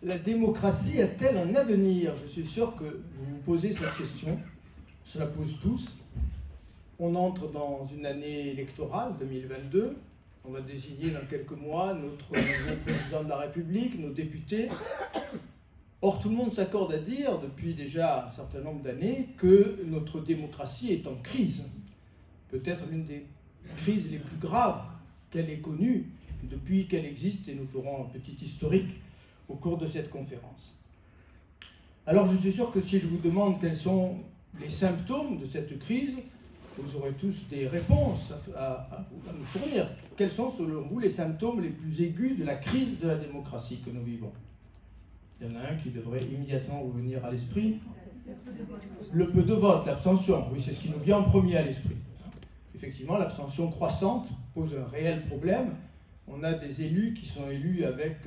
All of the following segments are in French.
La démocratie a-t-elle un avenir? Je suis sûr que vous vous posez cette question. Cela pose tous. On entre dans une année électorale, 2022. On va désigner dans quelques mois notre nouveau président de la République, nos députés. Or, tout le monde s'accorde à dire, depuis déjà un certain nombre d'années, que notre démocratie est en crise. Peut-être l'une des crises les plus graves qu'elle ait connues depuis qu'elle existe, et nous ferons un petit historique au cours de cette conférence. Alors, je suis sûr que si je vous demande quels sont les symptômes de cette crise, vous aurez tous des réponses à nous fournir. Quels sont, selon vous, les symptômes les plus aigus de la crise de la démocratie que nous vivons? Il y en a un qui devrait immédiatement vous venir à l'esprit. Le peu de vote, l'abstention. Oui, c'est ce qui nous vient en premier à l'esprit. Effectivement, l'abstention croissante pose un réel problème. On a des élus qui sont élus avec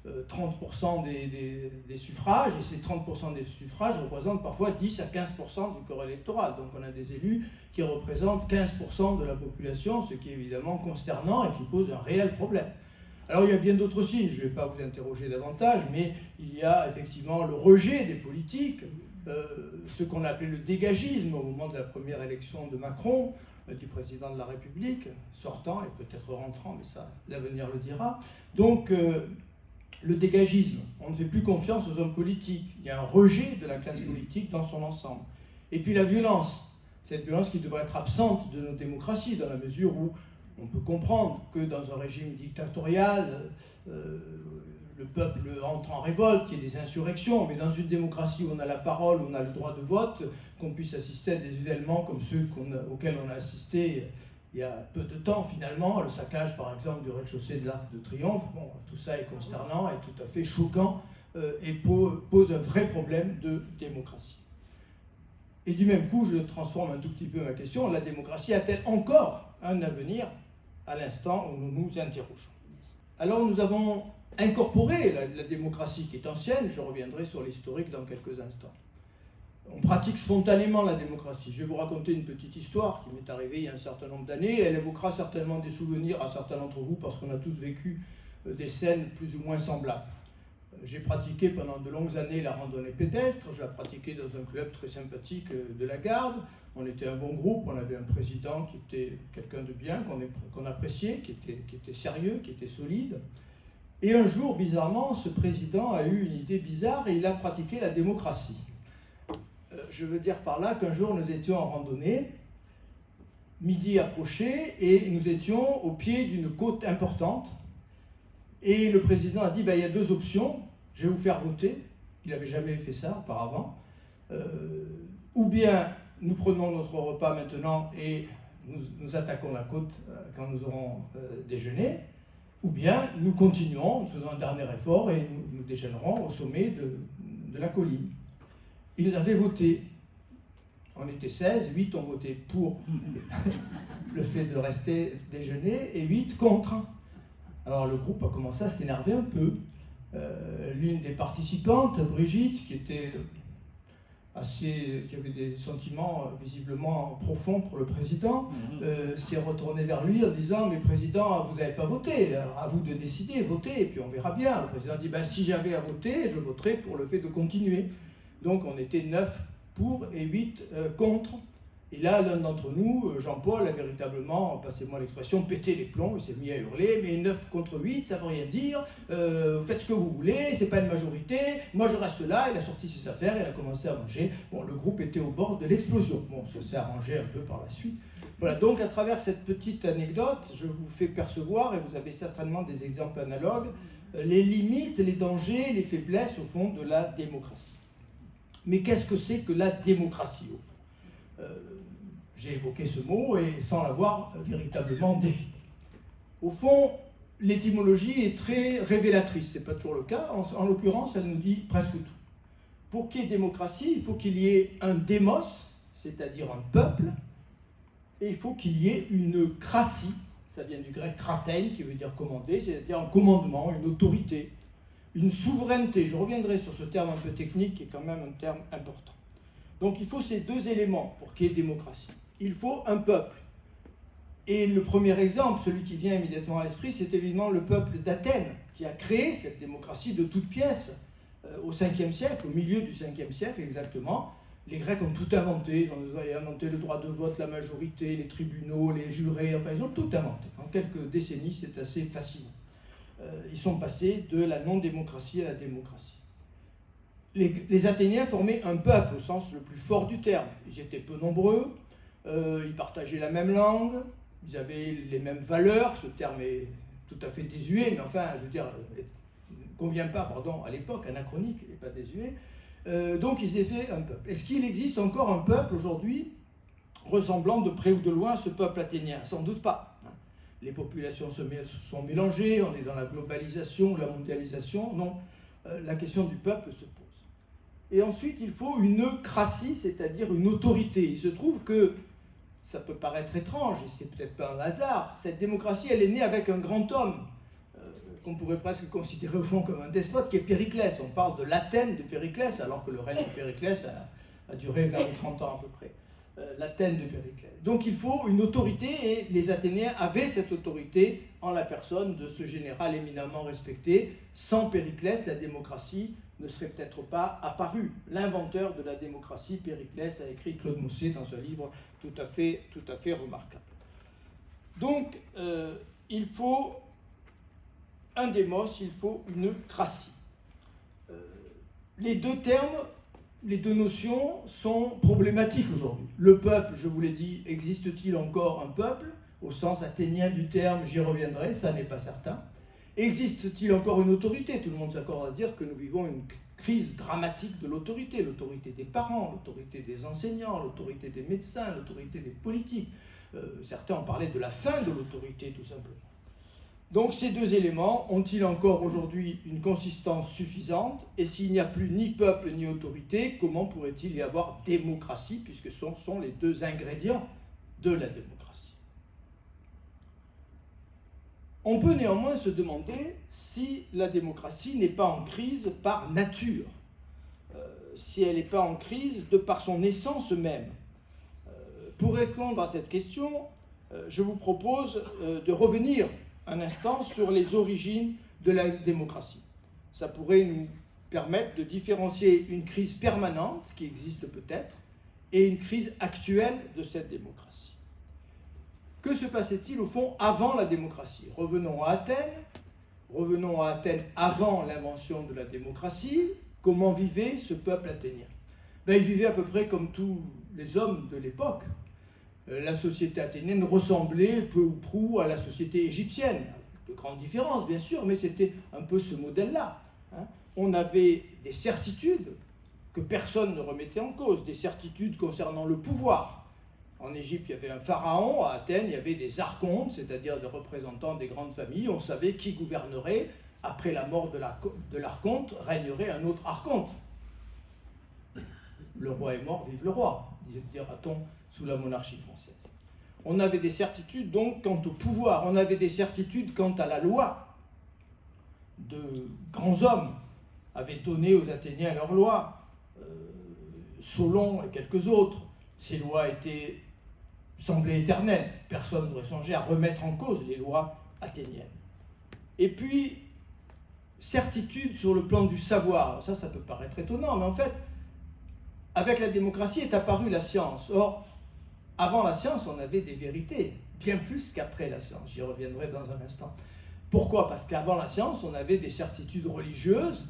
30% des suffrages, et ces 30% des suffrages représentent parfois 10 à 15% du corps électoral. Donc on a des élus qui représentent 15% de la population, ce qui est évidemment consternant et qui pose un réel problème. Alors il y a bien d'autres signes, je ne vais pas vous interroger davantage, mais il y a effectivement le rejet des politiques, ce qu'on appelait le dégagisme au moment de la première élection de Macron, du président de la République, sortant et peut-être rentrant, mais ça, l'avenir le dira. Donc, le dégagisme, on ne fait plus confiance aux hommes politiques, il y a un rejet de la classe politique dans son ensemble. Et puis la violence, cette violence qui devrait être absente de nos démocraties, dans la mesure où on peut comprendre que dans un régime dictatorial, le peuple entre en révolte, qu'il y ait des insurrections, mais dans une démocratie où on a la parole, où on a le droit de vote, qu'on puisse assister à des événements comme ceux auxquels on a assisté il y a peu de temps finalement, le saccage par exemple du rez-de-chaussée de l'Arc de Triomphe, bon, tout ça est consternant et tout à fait choquant et pose un vrai problème de démocratie. Et du même coup, je transforme un tout petit peu ma question, la démocratie a-t-elle encore un avenir à l'instant où nous nous interrogeons? Alors nous avons incorporé la démocratie qui est ancienne, je reviendrai sur l'historique dans quelques instants. On pratique spontanément la démocratie. Je vais vous raconter une petite histoire qui m'est arrivée il y a un certain nombre d'années. Elle évoquera certainement des souvenirs à certains d'entre vous parce qu'on a tous vécu des scènes plus ou moins semblables. J'ai pratiqué pendant de longues années la randonnée pédestre. Je la pratiquais dans un club très sympathique de la Garde. On était un bon groupe, on avait un président qui était quelqu'un de bien, qu'on appréciait, qui était sérieux, qui était solide. Et un jour, bizarrement, ce président a eu une idée bizarre et il a pratiqué la démocratie. Je veux dire par là qu'un jour, nous étions en randonnée, midi approchait, et nous étions au pied d'une côte importante. Et le président a dit, il y a deux options, je vais vous faire voter. Il n'avait jamais fait ça auparavant. Ou bien nous prenons notre repas maintenant et nous attaquons la côte quand nous aurons déjeuné, ou bien nous continuons, nous faisons un dernier effort et nous déjeunerons au sommet de la colline. Ils avaient voté. On était 16, 8 ont voté pour le fait de rester déjeuner et 8 contre. Alors le groupe a commencé à s'énerver un peu. L'une des participantes, Brigitte, qui avait des sentiments visiblement profonds pour le président, s'est retournée vers lui en disant « Mais président, vous n'avez pas voté, à vous de décider, votez, et puis on verra bien. » Le président dit « Si j'avais à voter, je voterais pour le fait de continuer. » Donc on était 9 pour et 8 contre. Et là, l'un d'entre nous, Jean-Paul, a véritablement, passez-moi l'expression, pété les plombs. Il s'est mis à hurler, mais 9 contre 8, ça ne veut rien dire. Faites ce que vous voulez, c'est pas une majorité. Moi, je reste là. Il a sorti ses affaires, il a commencé à manger. Bon, le groupe était au bord de l'explosion. Bon, ça s'est arrangé un peu par la suite. Voilà, donc à travers cette petite anecdote, je vous fais percevoir, et vous avez certainement des exemples analogues, les limites, les dangers, les faiblesses, au fond, de la démocratie. Mais qu'est-ce que c'est que la démocratie, au fond? J'ai évoqué ce mot et sans l'avoir véritablement défini. Au fond, l'étymologie est très révélatrice, ce n'est pas toujours le cas. En l'occurrence, elle nous dit presque tout. Pour qu'il y ait démocratie, il faut qu'il y ait un démos, c'est-à-dire un peuple, et il faut qu'il y ait une cratie, ça vient du grec kratein, qui veut dire commander, c'est-à-dire un commandement, une autorité, une souveraineté. Je reviendrai sur ce terme un peu technique qui est quand même un terme important. Donc il faut ces deux éléments pour qu'il y ait démocratie. Il faut un peuple. Et le premier exemple, celui qui vient immédiatement à l'esprit, c'est évidemment le peuple d'Athènes, qui a créé cette démocratie de toutes pièces, au 5e siècle, au milieu du 5e siècle exactement. Les Grecs ont tout inventé, ils ont inventé le droit de vote, la majorité, les tribunaux, les jurés, enfin ils ont tout inventé. En quelques décennies, c'est assez fascinant. Ils sont passés de la non-démocratie à la démocratie. Les Athéniens formaient un peuple au sens le plus fort du terme. Ils étaient peu nombreux, ils partageaient la même langue, ils avaient les mêmes valeurs, ce terme est tout à fait désuet, mais enfin, je veux dire, ne convient pas, pardon, à l'époque, anachronique, il n'est pas désuet. Donc ils étaient un peuple. Est-ce qu'il existe encore un peuple aujourd'hui ressemblant de près ou de loin à ce peuple athénien? Sans doute pas. Les populations se sont mélangées, on est dans la globalisation, la mondialisation. Non, la question du peuple se pose. Et ensuite, il faut une cratie, c'est-à-dire une autorité. Il se trouve que, ça peut paraître étrange, et c'est peut-être pas un hasard, cette démocratie, elle est née avec un grand homme, qu'on pourrait presque considérer au fond comme un despote, qui est Périclès. On parle de l'Athènes de Périclès, alors que le règne de Périclès a duré 20 ou 30 ans à peu près. L'Athènes de Périclès. Donc il faut une autorité, et les Athéniens avaient cette autorité en la personne de ce général éminemment respecté. Sans Périclès, la démocratie ne serait peut-être pas apparue. L'inventeur de la démocratie, Périclès, a écrit Claude Mossé dans un livre tout à fait remarquable. Donc il faut un démos, il faut une cratie. Les deux termes, les deux notions sont problématiques aujourd'hui. Le peuple, je vous l'ai dit, existe-t-il encore un peuple? Au sens athénien du terme, j'y reviendrai, ça n'est pas certain. Existe-t-il encore une autorité? Tout le monde s'accorde à dire que nous vivons une crise dramatique de l'autorité. L'autorité des parents, l'autorité des enseignants, l'autorité des médecins, l'autorité des politiques. Certains ont parlé de la fin de l'autorité, tout simplement. Donc ces deux éléments ont-ils encore aujourd'hui une consistance suffisante? Et s'il n'y a plus ni peuple ni autorité, comment pourrait-il y avoir démocratie, puisque ce sont les deux ingrédients de la démocratie? On peut néanmoins se demander si la démocratie n'est pas en crise par nature, si elle n'est pas en crise de par son essence même. Pour répondre à cette question, je vous propose de revenir un instant sur les origines de la démocratie. Ça pourrait nous permettre de différencier une crise permanente, qui existe peut-être, et une crise actuelle de cette démocratie. Que se passait-il au fond avant la démocratie? Revenons à Athènes avant l'invention de la démocratie. Comment vivait ce peuple athénien? Il vivait à peu près comme tous les hommes de l'époque. La société athénienne ressemblait peu ou prou à la société égyptienne, de grandes différences bien sûr, mais c'était un peu ce modèle-là. On avait des certitudes que personne ne remettait en cause, des certitudes concernant le pouvoir. En Égypte, il y avait un pharaon, à Athènes, il y avait des archontes, c'est-à-dire des représentants des grandes familles. On savait qui gouvernerait. Après la mort de l'archonte, régnerait un autre archonte. Le roi est mort, vive le roi, dira-t-on sous la monarchie française. On avait des certitudes donc quant au pouvoir, on avait des certitudes quant à la loi. De grands hommes avaient donné aux Athéniens leurs lois, Solon et quelques autres. Ces lois semblaient éternelles, personne n'aurait songé à remettre en cause les lois athéniennes. Et puis, certitude sur le plan du savoir. Alors ça peut paraître étonnant, mais en fait, avec la démocratie est apparue la science. Or, avant la science, on avait des vérités, bien plus qu'après la science. J'y reviendrai dans un instant. Pourquoi? Parce qu'avant la science, on avait des certitudes religieuses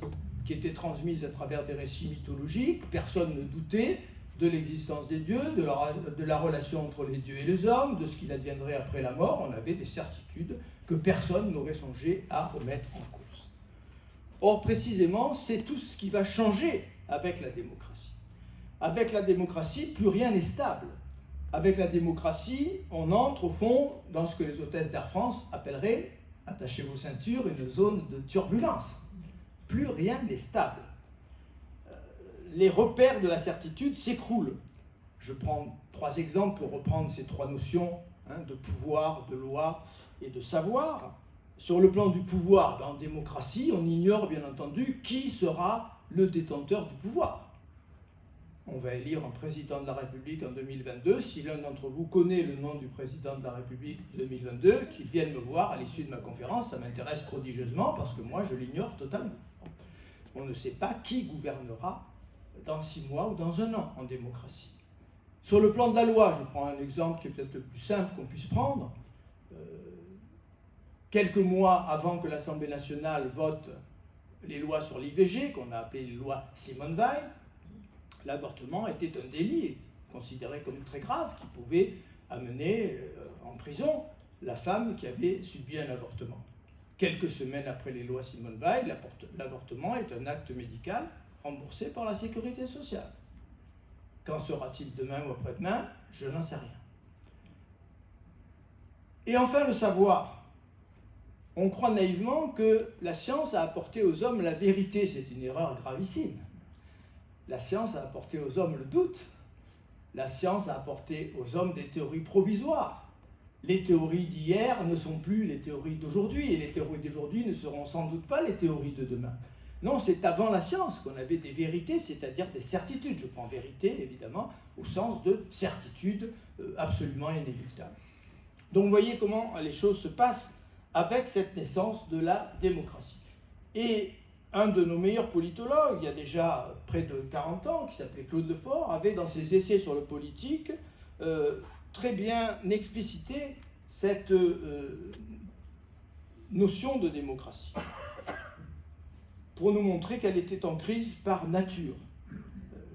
qui étaient transmises à travers des récits mythologiques. Personne ne doutait de l'existence des dieux, de la relation entre les dieux et les hommes, de ce qu'il adviendrait après la mort. On avait des certitudes que personne n'aurait songé à remettre en cause. Or, précisément, c'est tout ce qui va changer avec la démocratie. Avec la démocratie, plus rien n'est stable. Avec la démocratie, on entre au fond dans ce que les hôtesses d'Air France appelleraient, attachez vos ceintures, une zone de turbulence. Plus rien n'est stable. Les repères de la certitude s'écroulent. Je prends 3 exemples pour reprendre ces 3 notions de pouvoir, de loi et de savoir. Sur le plan du pouvoir, en démocratie, on ignore bien entendu qui sera le détenteur du pouvoir. On va élire un président de la République en 2022. Si l'un d'entre vous connaît le nom du président de la République 2022, qu'il vienne me voir à l'issue de ma conférence, ça m'intéresse prodigieusement parce que moi je l'ignore totalement. On ne sait pas qui gouvernera dans 6 mois ou dans 1 an en démocratie. Sur le plan de la loi, je prends un exemple qui est peut-être le plus simple qu'on puisse prendre. Quelques mois avant que l'Assemblée nationale vote les lois sur l'IVG, qu'on a appelées les lois Simone Veil, l'avortement était un délit considéré comme très grave qui pouvait amener en prison la femme qui avait subi un avortement. Quelques semaines après les lois Simone Veil, l'avortement est un acte médical remboursé par la sécurité sociale. Qu'en sera-t-il demain ou après-demain? Je n'en sais rien. Et enfin, le savoir. On croit naïvement que la science a apporté aux hommes la vérité. C'est une erreur gravissime. La science a apporté aux hommes le doute. La science a apporté aux hommes des théories provisoires. Les théories d'hier ne sont plus les théories d'aujourd'hui, et les théories d'aujourd'hui ne seront sans doute pas les théories de demain. Non, c'est avant la science qu'on avait des vérités, c'est-à-dire des certitudes. Je prends vérité, évidemment, au sens de certitude absolument inéluctable. Donc vous voyez comment les choses se passent avec cette naissance de la démocratie. Et un de nos meilleurs politologues, il y a déjà près de 40 ans, qui s'appelait Claude Lefort, avait dans ses essais sur le politique très bien explicité cette notion de démocratie, pour nous montrer qu'elle était en crise par nature.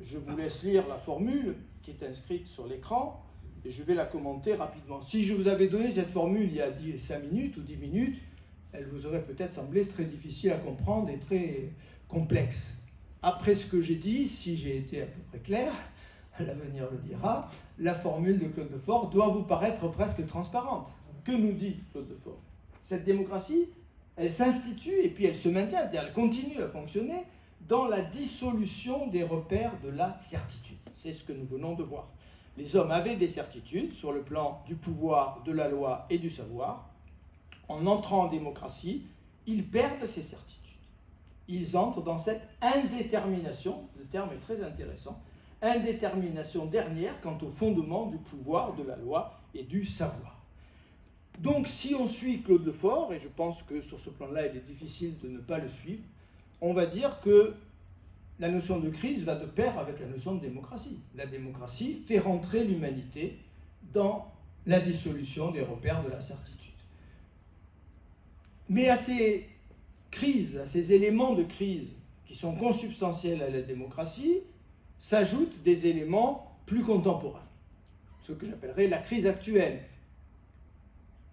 Je vous laisse lire la formule qui est inscrite sur l'écran, et je vais la commenter rapidement. Si je vous avais donné cette formule il y a 5 minutes ou 10 minutes, elle vous aurait peut-être semblé très difficile à comprendre et très complexe. Après ce que j'ai dit, si j'ai été à peu près clair, l'avenir le dira, la formule de Claude Lefort doit vous paraître presque transparente. Que nous dit Claude Lefort? Cette démocratie, elle s'institue et puis elle se maintient, c'est-à-dire elle continue à fonctionner dans la dissolution des repères de la certitude. C'est ce que nous venons de voir. Les hommes avaient des certitudes sur le plan du pouvoir, de la loi et du savoir. En entrant en démocratie, ils perdent ces certitudes. Ils entrent dans cette indétermination, le terme est très intéressant, indétermination dernière quant au fondement du pouvoir, de la loi et du savoir. Donc si on suit Claude Lefort, et je pense que sur ce plan-là il est difficile de ne pas le suivre, on va dire que la notion de crise va de pair avec la notion de démocratie. La démocratie fait rentrer l'humanité dans la dissolution des repères de la certitude. Mais à ces crises, à ces éléments de crise qui sont consubstantiels à la démocratie, s'ajoutent des éléments plus contemporains, ce que j'appellerais la crise actuelle.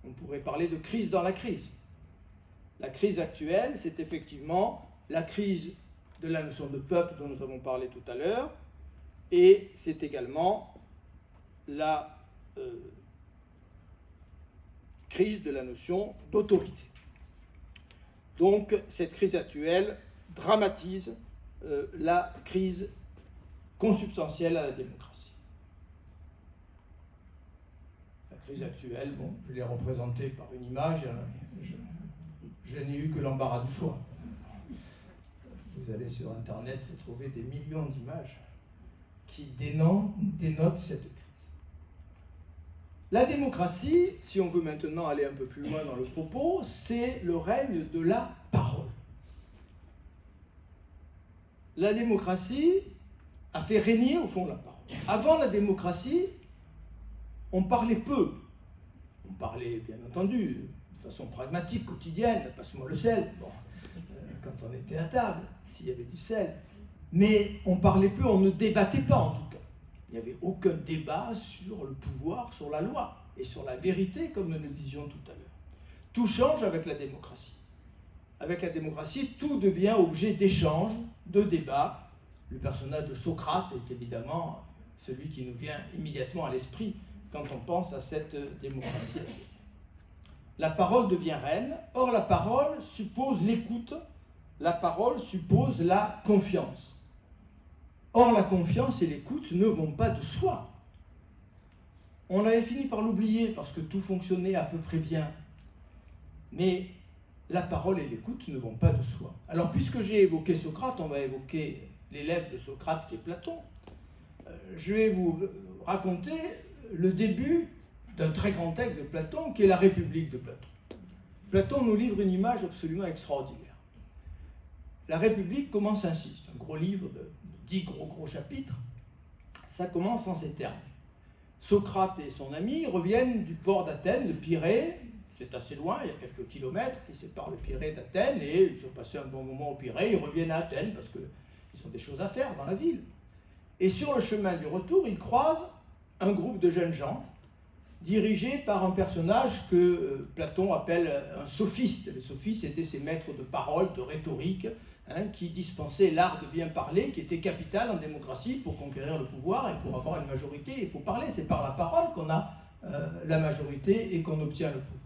On pourrait parler de crise dans la crise. La crise actuelle, c'est effectivement la crise de la notion de peuple dont nous avons parlé tout à l'heure, et c'est également la crise de la notion d'autorité. Donc cette crise actuelle dramatise la crise consubstantielle à la démocratie. La crise actuelle, bon, je l'ai représentée par une image, je n'ai eu que l'embarras du choix. Vous allez sur Internet et trouver des millions d'images qui dénotent cette crise. La démocratie, si on veut maintenant aller un peu plus loin dans le propos, c'est le règne de la parole. La démocratie a fait régner au fond la parole. Avant la démocratie, on parlait peu. On parlait, bien entendu, de façon pragmatique, quotidienne, passe-moi le sel, bon, quand on était à table, s'il y avait du sel. Mais on parlait peu, on ne débattait pas en tout cas. Il n'y avait aucun débat sur le pouvoir, sur la loi et sur la vérité, comme nous le disions tout à l'heure. Tout change avec la démocratie. Avec la démocratie, tout devient objet d'échange, de débat. Le personnage de Socrate est évidemment celui qui nous vient immédiatement à l'esprit quand on pense à cette démocratie. La parole devient reine. Or, la parole suppose l'écoute. La parole suppose la confiance. Or, la confiance et l'écoute ne vont pas de soi. On avait fini par l'oublier parce que tout fonctionnait à peu près bien. Mais la parole et l'écoute ne vont pas de soi. Alors, puisque j'ai évoqué Socrate, on va évoquer l'élève de Socrate qui est Platon. Je vais vous raconter le début d'un très grand texte de Platon qui est la République de Platon. Platon nous livre une image absolument extraordinaire. la République commence ainsi. C'est un gros livre de 10 gros chapitres. Ça commence en ces termes. Socrate et son ami reviennent du port d'Athènes, le Pirée. C'est assez loin, il y a quelques kilomètres qui séparent le Pirée d'Athènes, et ils ont passé un bon moment au Pirée, ils reviennent à Athènes parce qu'ils ont des choses à faire dans la ville. Et sur le chemin du retour, ils croisent un groupe de jeunes gens dirigés par un personnage que Platon appelle un sophiste. Les sophistes étaient ces maîtres de parole, de rhétorique, qui dispensaient l'art de bien parler, qui était capital en démocratie pour conquérir le pouvoir et pour avoir une majorité. Il faut parler, c'est par la parole qu'on a la majorité et qu'on obtient le pouvoir.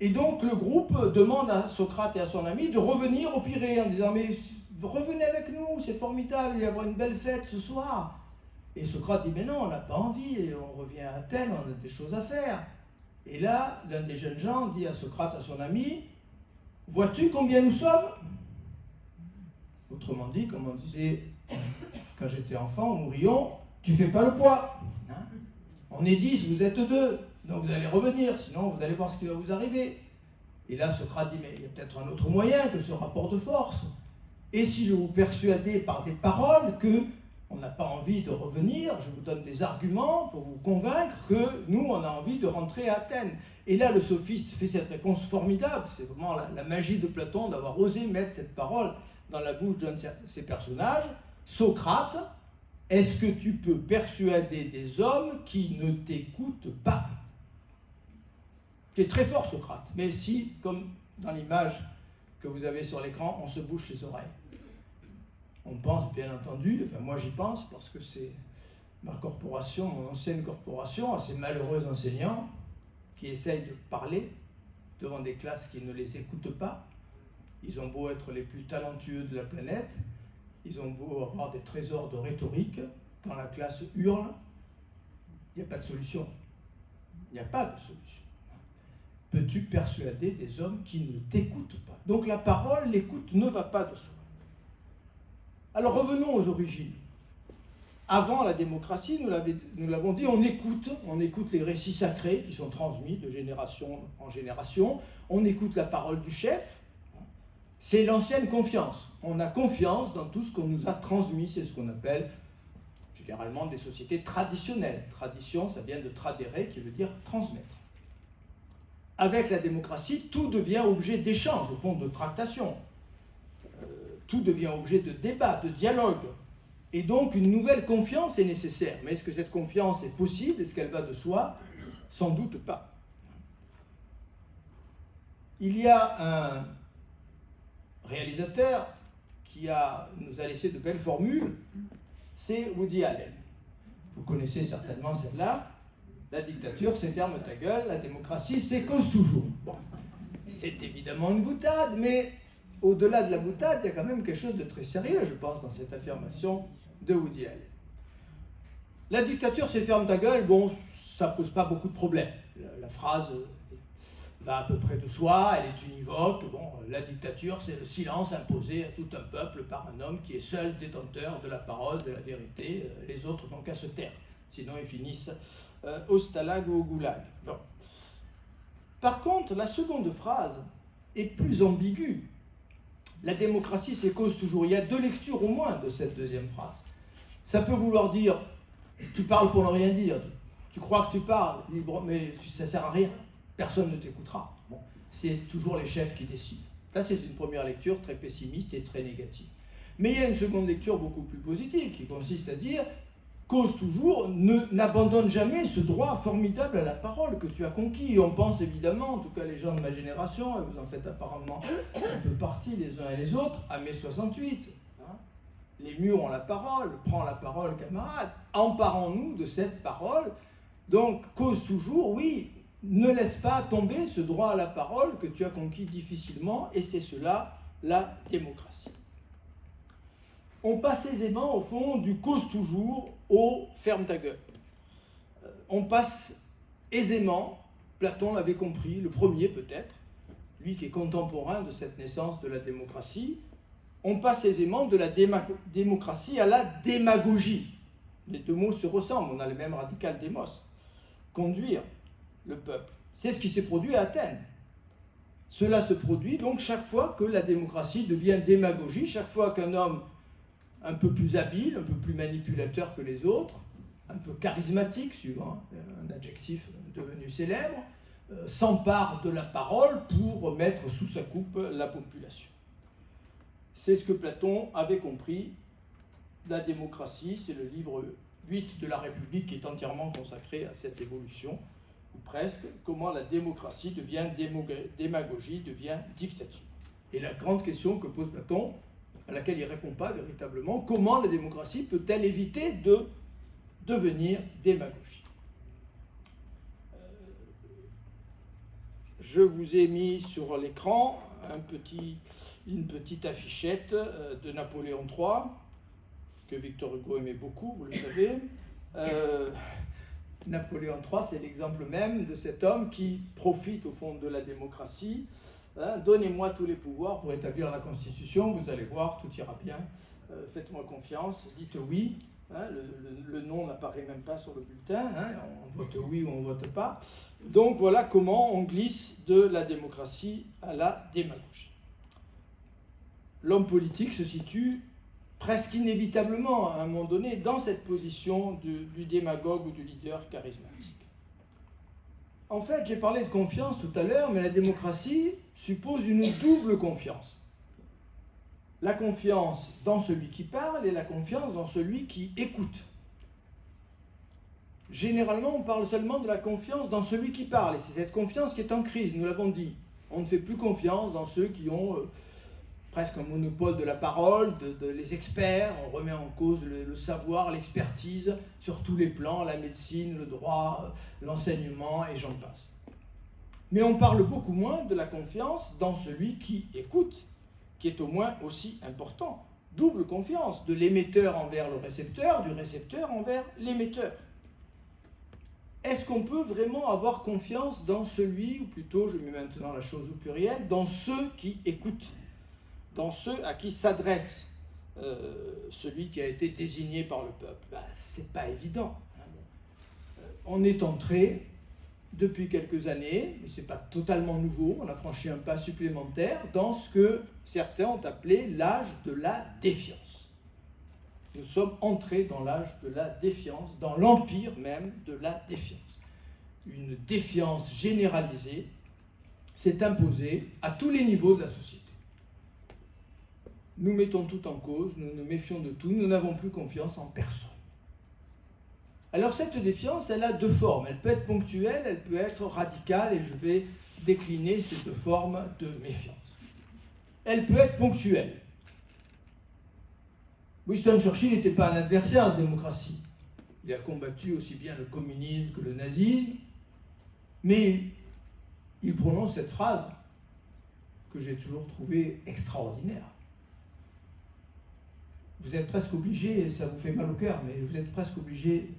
Et donc le groupe demande à Socrate et à son ami de revenir au Pirée en disant « Mais revenez avec nous, c'est formidable, il va y avoir une belle fête ce soir ». Et Socrate dit « Mais non, on n'a pas envie, on revient à Athènes, on a des choses à faire ». Et là, l'un des jeunes gens dit à Socrate, à son ami « Vois-tu combien nous sommes ?» Autrement dit, comme on disait quand j'étais enfant au Mourillon, « Tu fais pas le poids. On est 10, vous êtes 2. Donc vous allez revenir, sinon vous allez voir ce qui va vous arriver. » Et là, Socrate dit, mais il y a peut-être un autre moyen que ce rapport de force. Et si je vous persuadais par des paroles qu'on n'a pas envie de revenir, je vous donne des arguments pour vous convaincre que nous, on a envie de rentrer à Athènes. Et là, le sophiste fait cette réponse formidable. C'est vraiment la magie de Platon d'avoir osé mettre cette parole dans la bouche d'un de ces personnages. Socrate, est-ce que tu peux persuader des hommes qui ne t'écoutent pas ? C'est très fort, Socrate. Mais si, comme dans l'image que vous avez sur l'écran, on se bouche les oreilles. On pense, bien entendu, enfin moi j'y pense, parce que c'est ma corporation, mon ancienne corporation, à ces malheureux enseignants qui essayent de parler devant des classes qui ne les écoutent pas. Ils ont beau être les plus talentueux de la planète, ils ont beau avoir des trésors de rhétorique, quand la classe hurle, il n'y a pas de solution. Il n'y a pas de solution. Peux-tu persuader des hommes qui ne t'écoutent pas? Donc la parole, l'écoute ne va pas de soi. Alors revenons aux origines. Avant la démocratie, nous l'avons dit, on écoute les récits sacrés qui sont transmis de génération en génération, on écoute la parole du chef. C'est l'ancienne confiance. On a confiance dans tout ce qu'on nous a transmis, c'est ce qu'on appelle généralement des sociétés traditionnelles. Tradition, ça vient de tradere, qui veut dire transmettre. Avec la démocratie, tout devient objet d'échange, au fond de tractation. Tout devient objet de débat, de dialogue. Et donc une nouvelle confiance est nécessaire. Mais est-ce que cette confiance est possible? Est-ce qu'elle va de soi? Sans doute pas. Il y a un réalisateur qui nous a laissé de belles formules, c'est Woody Allen. Vous connaissez certainement celle-là. La dictature, c'est ferme ta gueule, la démocratie, c'est cause toujours. Bon, c'est évidemment une boutade, mais au-delà de la boutade, il y a quand même quelque chose de très sérieux, je pense, dans cette affirmation de Woody Allen. La dictature, c'est ferme ta gueule, bon, ça pose pas beaucoup de problèmes. La phrase va à peu près de soi, elle est univoque. Bon, la dictature, c'est le silence imposé à tout un peuple par un homme qui est seul détenteur de la parole, de la vérité. Les autres n'ont qu'à se taire, sinon ils finissent au stalag ou au goulag. Bon. Par contre, la seconde phrase est plus ambiguë. La démocratie, c'est cause toujours. Il y a deux lectures au moins de cette deuxième phrase. Ça peut vouloir dire, tu parles pour ne rien dire, tu crois que tu parles, mais ça ne sert à rien, personne ne t'écoutera. Bon, c'est toujours les chefs qui décident. Ça, c'est une première lecture très pessimiste et très négative. Mais il y a une seconde lecture beaucoup plus positive qui consiste à dire, cause toujours, n'abandonne jamais ce droit formidable à la parole que tu as conquis. Et on pense évidemment, en tout cas les gens de ma génération, et vous en faites apparemment un peu partie les uns et les autres, à mai 68. Les murs ont la parole, prends la parole camarade, emparons-nous de cette parole. Donc, cause toujours, oui, ne laisse pas tomber ce droit à la parole que tu as conquis difficilement, et c'est cela la démocratie. On passe aisément, au fond, du cause toujours au ferme ta gueule. On passe aisément, Platon l'avait compris, le premier peut-être, lui qui est contemporain de cette naissance de la démocratie, on passe aisément de la démocratie à la démagogie. Les deux mots se ressemblent, on a le même radical démos. Conduire le peuple. C'est ce qui s'est produit à Athènes. Cela se produit donc chaque fois que la démocratie devient démagogie, chaque fois qu'un homme un peu plus habile, un peu plus manipulateur que les autres, un peu charismatique, suivant un adjectif devenu célèbre, s'empare de la parole pour mettre sous sa coupe la population. C'est ce que Platon avait compris. La démocratie, c'est le livre 8 de la République qui est entièrement consacré à cette évolution, ou presque, comment la démocratie devient démagogie, devient dictature. Et la grande question que pose Platon, à laquelle il ne répond pas véritablement, comment la démocratie peut-elle éviter de devenir démagogie? Je vous ai mis sur l'écran une petite affichette de Napoléon III, que Victor Hugo aimait beaucoup, vous le savez. Napoléon III, c'est l'exemple même de cet homme qui profite au fond de la démocratie. Donnez-moi tous les pouvoirs pour établir la Constitution, vous allez voir, tout ira bien. Faites-moi confiance, dites oui. Le non n'apparaît même pas sur le bulletin, on vote oui ou on ne vote pas. Donc voilà comment on glisse de la démocratie à la démagogie. L'homme politique se situe presque inévitablement à un moment donné dans cette position du démagogue ou du leader charismatique. En fait, j'ai parlé de confiance tout à l'heure, mais la démocratie suppose une double confiance. La confiance dans celui qui parle et la confiance dans celui qui écoute. Généralement, on parle seulement de la confiance dans celui qui parle, et c'est cette confiance qui est en crise, nous l'avons dit. On ne fait plus confiance dans ceux qui ont presque un monopole de la parole, les experts, on remet en cause le savoir, l'expertise sur tous les plans, la médecine, le droit, l'enseignement, et j'en passe. Mais on parle beaucoup moins de la confiance dans celui qui écoute, qui est au moins aussi important. Double confiance, de l'émetteur envers le récepteur, du récepteur envers l'émetteur. Est-ce qu'on peut vraiment avoir confiance dans celui, ou plutôt, je mets maintenant la chose au pluriel, dans ceux qui écoutent, dans ceux à qui s'adresse celui qui a été désigné par le peuple? C'est pas évident. On est entré depuis quelques années, mais c'est pas totalement nouveau, on a franchi un pas supplémentaire dans ce que certains ont appelé l'âge de la défiance. Nous sommes entrés dans l'âge de la défiance, dans l'empire même de la défiance. Une défiance généralisée s'est imposée à tous les niveaux de la société. Nous mettons tout en cause, nous nous méfions de tout, nous n'avons plus confiance en personne. Alors cette défiance, elle a deux formes. Elle peut être ponctuelle, elle peut être radicale, et je vais décliner ces deux formes de méfiance. Elle peut être ponctuelle. Winston Churchill n'était pas un adversaire de la démocratie. Il a combattu aussi bien le communisme que le nazisme, mais il prononce cette phrase que j'ai toujours trouvée extraordinaire. Vous êtes presque obligé, et ça vous fait mal au cœur, mais vous êtes presque obligé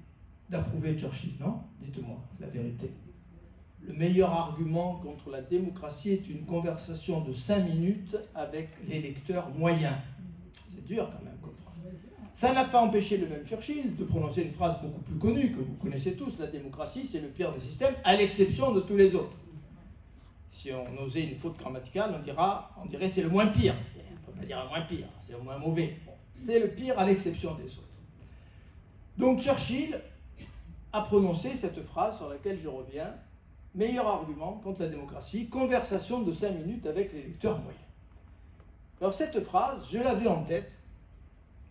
d'approuver Churchill, non? Dites-moi la vérité. Le meilleur argument contre la démocratie est une conversation de 5 minutes avec l'électeur moyen. C'est dur quand même. Ça n'a pas empêché le même Churchill de prononcer une phrase beaucoup plus connue, que vous connaissez tous: la démocratie, c'est le pire des systèmes, à l'exception de tous les autres. Si on osait une faute grammaticale, on dirait c'est le moins pire. On ne peut pas dire le moins pire, c'est le moins mauvais. C'est le pire à l'exception des autres. Donc Churchill a prononcé cette phrase sur laquelle je reviens: meilleur argument contre la démocratie, conversation de 5 minutes avec l'électeur moyen. Alors cette phrase, je l'avais en tête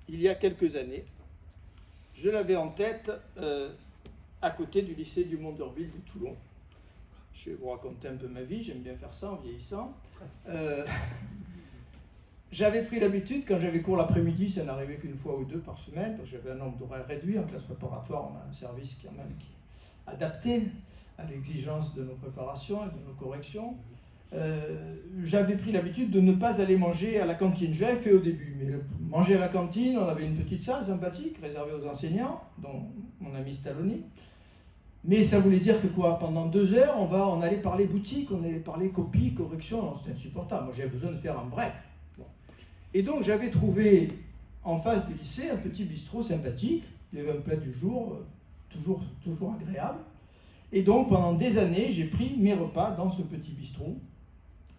il y a quelques années. Je l'avais en tête à côté du lycée du Mont-d'Urville de Toulon. Je vais vous raconter un peu ma vie, j'aime bien faire ça en vieillissant. J'avais pris l'habitude, quand j'avais cours l'après-midi, ça n'arrivait qu'une fois ou deux par semaine, parce que j'avais un nombre d'horaires réduit. En classe préparatoire, on a un service qui est adapté à l'exigence de nos préparations et de nos corrections. J'avais pris l'habitude de ne pas aller manger à la cantine. Je l'avais fait au début, mais manger à la cantine, on avait une petite salle sympathique, réservée aux enseignants, dont mon ami Stalloni. Mais ça voulait dire que quoi? Pendant 2 heures, on allait parler boutique, on allait parler copie, correction. Non, c'était insupportable. Moi, j'avais besoin de faire un break. Bon. Et donc, j'avais trouvé en face du lycée un petit bistrot sympathique. Il y avait un plat du jour, toujours agréable. Et donc, pendant des années, j'ai pris mes repas dans ce petit bistrot,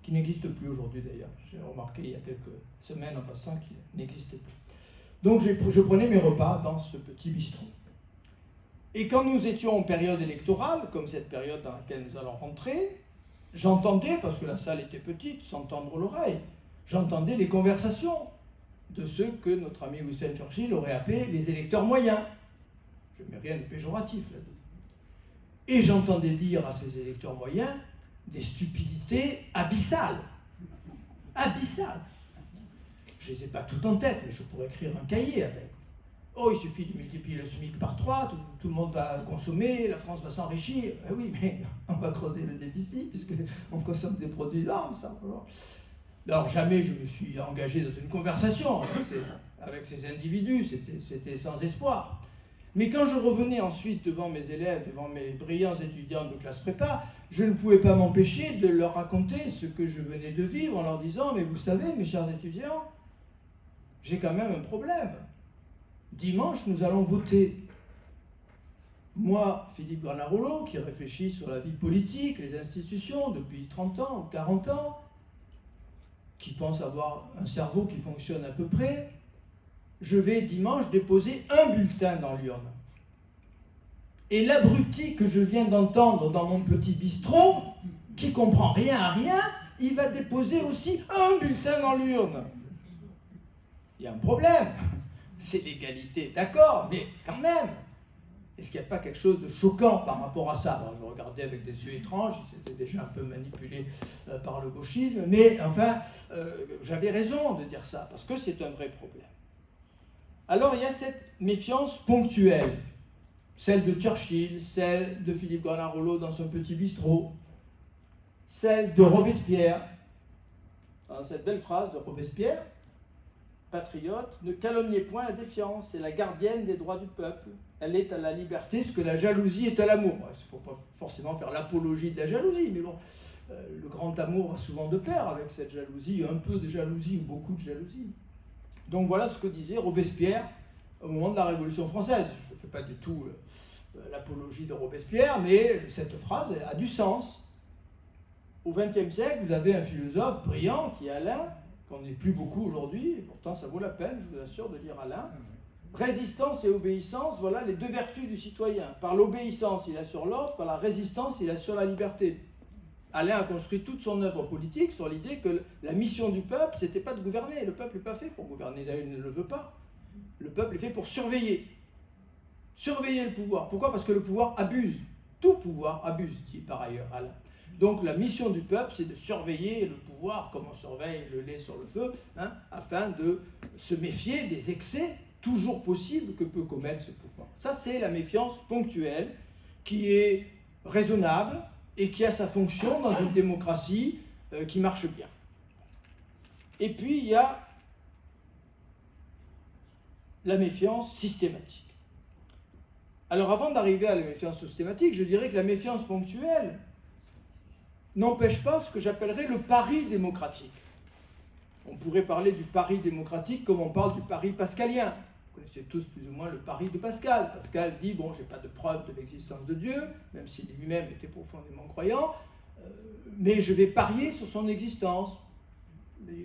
qui n'existe plus aujourd'hui d'ailleurs. J'ai remarqué il y a quelques semaines en passant qu'il n'existait plus. Donc je prenais mes repas dans ce petit bistrot. Et quand nous étions en période électorale, comme cette période dans laquelle nous allons rentrer, j'entendais, parce que la salle était petite, sans tendre l'oreille, j'entendais les conversations de ceux que notre ami Winston Churchill aurait appelés les électeurs moyens. Je ne mets rien de péjoratif là-dedans. Et j'entendais dire à ces électeurs moyens des stupidités abyssales. Abyssales. Je ne les ai pas toutes en tête, mais je pourrais écrire un cahier avec. Oh, il suffit de multiplier le SMIC par 3, tout le monde va consommer, la France va s'enrichir. Eh oui, mais on va creuser le déficit, puisqu'on consomme des produits d'armes, ça. Alors, jamais je me suis engagé dans une conversation avec ces individus, c'était sans espoir. Mais quand je revenais ensuite devant mes élèves, devant mes brillants étudiants de classe prépa, je ne pouvais pas m'empêcher de leur raconter ce que je venais de vivre en leur disant « Mais vous savez, mes chers étudiants, j'ai quand même un problème. Dimanche, nous allons voter. Moi, Philippe Granarolo, qui réfléchit sur la vie politique, les institutions depuis 30 ans ou 40 ans, qui pense avoir un cerveau qui fonctionne à peu près, je vais dimanche déposer un bulletin dans l'urne. Et l'abruti que je viens d'entendre dans mon petit bistrot, qui comprend rien à rien, il va déposer aussi un bulletin dans l'urne. Il y a un problème. C'est l'égalité, d'accord, mais quand même, est-ce qu'il n'y a pas quelque chose de choquant par rapport à ça? Alors, je regardais avec des yeux étranges, c'était déjà un peu manipulé par le gauchisme, mais enfin, j'avais raison de dire ça, parce que c'est un vrai problème. Alors, il y a cette méfiance ponctuelle, celle de Churchill, celle de Philippe Granarolo dans son petit bistrot, celle de Robespierre, dans cette belle phrase de Robespierre, patriote, ne calomniez point la défiance, c'est la gardienne des droits du peuple. Elle est à la liberté ce que la jalousie est à l'amour. Il ne faut pas forcément faire l'apologie de la jalousie, mais bon, le grand amour va souvent de pair avec cette jalousie, un peu de jalousie ou beaucoup de jalousie. Donc voilà ce que disait Robespierre au moment de la Révolution française. Je ne fais pas du tout l'apologie de Robespierre, mais cette phrase a du sens. Au XXe siècle, vous avez un philosophe brillant qui est Alain, qu'on n'est plus beaucoup aujourd'hui, et pourtant ça vaut la peine, je vous assure, de lire Alain. Résistance et obéissance, voilà les deux vertus du citoyen. Par l'obéissance, il assure l'ordre, par la résistance, il assure la liberté. Alain a construit toute son œuvre politique sur l'idée que la mission du peuple, c'était pas de gouverner. Le peuple n'est pas fait pour gouverner, d'ailleurs il ne le veut pas. Le peuple est fait pour surveiller. Surveiller le pouvoir. Pourquoi? Parce que le pouvoir abuse. Tout pouvoir abuse, dit par ailleurs Alain. Donc la mission du peuple, c'est de surveiller le pouvoir, comme on surveille le lait sur le feu, hein, afin de se méfier des excès toujours possibles que peut commettre ce pouvoir. Ça, c'est la méfiance ponctuelle qui est raisonnable et qui a sa fonction dans une démocratie qui marche bien. Et puis, il y a la méfiance systématique. Alors, avant d'arriver à la méfiance systématique, je dirais que la méfiance ponctuelle n'empêche pas ce que j'appellerais le pari démocratique. On pourrait parler du pari démocratique comme on parle du pari pascalien. Vous connaissez tous plus ou moins le pari de Pascal. Pascal dit, bon, j'ai pas de preuve de l'existence de Dieu, même s'il lui-même était profondément croyant, mais je vais parier sur son existence.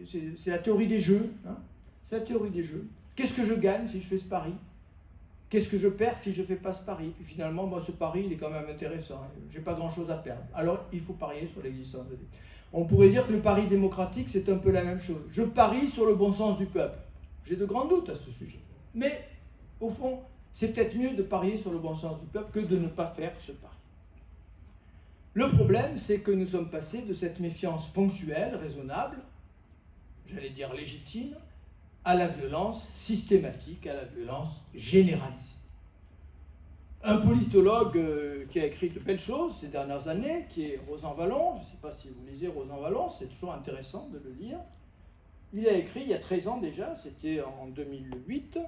C'est la théorie des jeux. Hein, c'est la théorie des jeux. Qu'est-ce que je gagne si je fais ce pari? Qu'est-ce que je perds si je ne fais pas ce pari? Puis finalement, moi, ce pari, il est quand même intéressant. Je n'ai pas grand-chose à perdre. Alors, il faut parier sur l'existence de Dieu. On pourrait dire que le pari démocratique, c'est un peu la même chose. Je parie sur le bon sens du peuple. J'ai de grands doutes à ce sujet. Mais, au fond, c'est peut-être mieux de parier sur le bon sens du peuple que de ne pas faire ce pari. Le problème, c'est que nous sommes passés de cette méfiance ponctuelle, raisonnable, j'allais dire légitime, à la violence systématique, à la violence généralisée. Un politologue qui a écrit de belles choses ces dernières années, qui est Rosan Vallon, je ne sais pas si vous lisez Rosan Vallon, c'est toujours intéressant de le lire. Il a écrit il y a 13 ans déjà, c'était en 2008,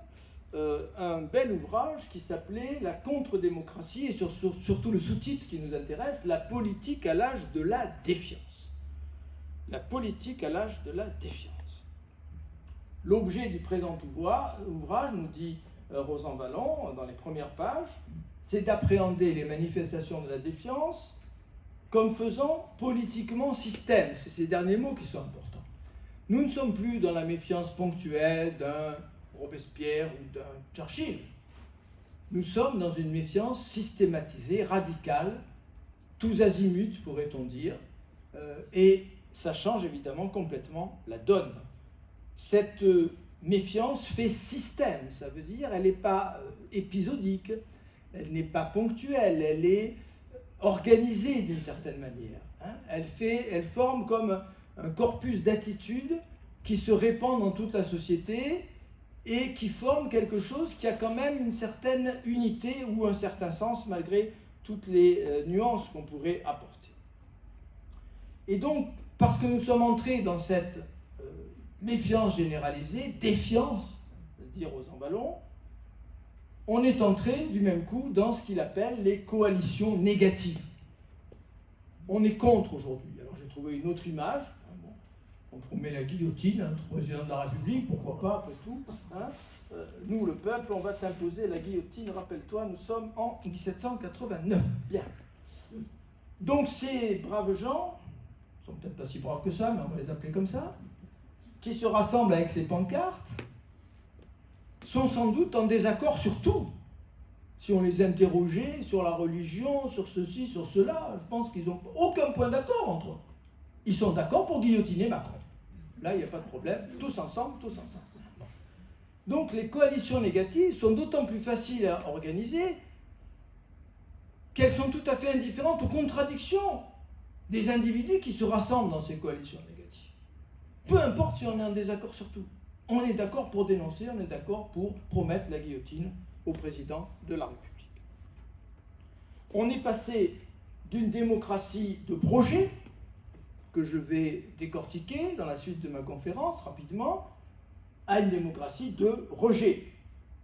un bel ouvrage qui s'appelait « La contre-démocratie » et surtout le sous-titre qui nous intéresse, « La politique à l'âge de la défiance ». La politique à l'âge de la défiance. L'objet du présent ouvrage, nous dit Rosan Vallon dans les premières pages, c'est d'appréhender les manifestations de la défiance comme faisant politiquement système. C'est ces derniers mots qui sont importants. Nous ne sommes plus dans la méfiance ponctuelle d'un Robespierre ou d'un Churchill. Nous sommes dans une méfiance systématisée, radicale, tous azimuts, pourrait-on dire, et ça change évidemment complètement la donne. Cette méfiance fait système, ça veut dire elle n'est pas épisodique, elle n'est pas ponctuelle, elle est organisée d'une certaine manière. Elle forme comme un corpus d'attitudes qui se répand dans toute la société et qui forme quelque chose qui a quand même une certaine unité ou un certain sens malgré toutes les nuances qu'on pourrait apporter. Et donc, parce que nous sommes entrés dans cette méfiance généralisée, défiance, dire aux emballons, on est entré du même coup dans ce qu'il appelle les coalitions négatives. On est contre aujourd'hui. Alors j'ai trouvé une autre image. On promet la guillotine, président de la République, pourquoi pas, après tout. Nous, le peuple, on va t'imposer la guillotine. Rappelle-toi, nous sommes en 1789. Bien. Donc ces braves gens, ils sont peut-être pas si braves que ça, mais on va les appeler comme ça, qui se rassemblent avec ces pancartes, sont sans doute en désaccord sur tout. Si on les interrogeait sur la religion, sur ceci, sur cela, je pense qu'ils n'ont aucun point d'accord entre eux. Ils sont d'accord pour guillotiner Macron. Là, il n'y a pas de problème. Tous ensemble, tous ensemble. Donc, les coalitions négatives sont d'autant plus faciles à organiser qu'elles sont tout à fait indifférentes aux contradictions des individus qui se rassemblent dans ces coalitions négatives. Peu importe si on est en désaccord sur tout. On est d'accord pour dénoncer, on est d'accord pour promettre la guillotine au président de la République. On est passé d'une démocratie de projet, que je vais décortiquer dans la suite de ma conférence rapidement, à une démocratie de rejet.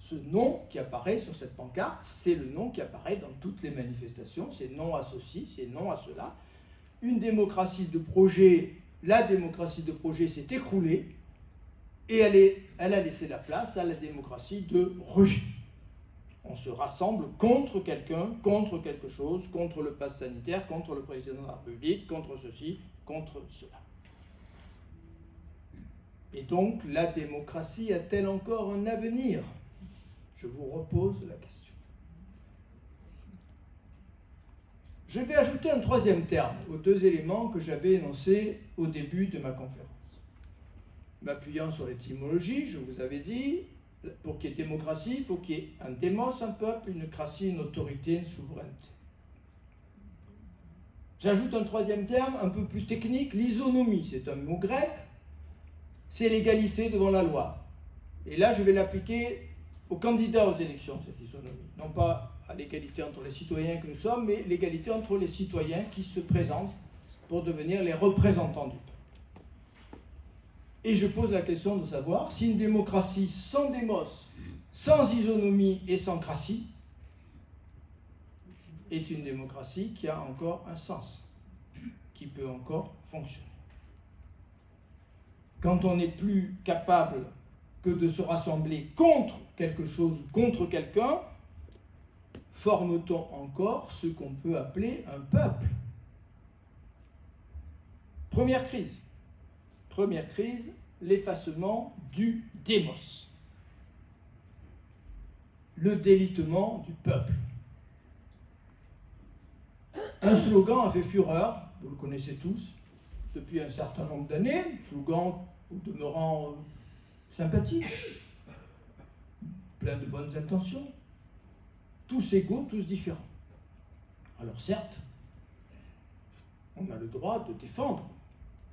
Ce nom qui apparaît sur cette pancarte, c'est le nom qui apparaît dans toutes les manifestations, c'est non à ceci, c'est non à cela. Une démocratie de projet, la démocratie de projet s'est écroulée et elle a laissé la place à la démocratie de rejet. On se rassemble contre quelqu'un, contre quelque chose, contre le pass sanitaire, contre le président de la République, contre ceci, contre cela. Et donc, la démocratie a-t-elle encore un avenir? Je vous repose la question. Je vais ajouter un troisième terme aux deux éléments que j'avais énoncés au début de ma conférence. M'appuyant sur l'étymologie, je vous avais dit, pour qu'il y ait démocratie, il faut qu'il y ait un démos, un peuple, une cratie, une autorité, une souveraineté. J'ajoute un troisième terme un peu plus technique, l'isonomie. C'est un mot grec, c'est l'égalité devant la loi. Et là, je vais l'appliquer aux candidats aux élections, cette isonomie. Non pas à l'égalité entre les citoyens que nous sommes, mais l'égalité entre les citoyens qui se présentent pour devenir les représentants du peuple. Et je pose la question de savoir si une démocratie sans démos, sans isonomie et sans cratie est une démocratie qui a encore un sens, qui peut encore fonctionner. Quand on n'est plus capable que de se rassembler contre quelque chose ou contre quelqu'un, forme-t-on encore ce qu'on peut appeler un peuple? Première crise. Première crise, l'effacement du démos. Le délitement du peuple. Un slogan a fait fureur, vous le connaissez tous, depuis un certain nombre d'années, slogan au demeurant sympathique, plein de bonnes intentions, tous égaux, tous différents. Alors certes, on a le droit de défendre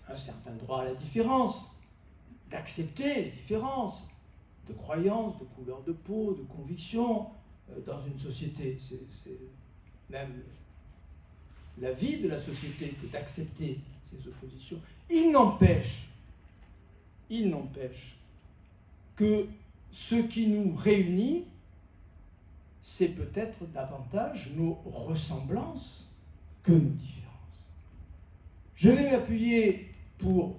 un certain droit à la différence, d'accepter les différences de croyances, de couleur de peau, de convictions dans une société. C'est même la vie de la société que d'accepter ces oppositions. Il n'empêche que ce qui nous réunit, c'est peut-être davantage nos ressemblances que nos différences. Je vais m'appuyer pour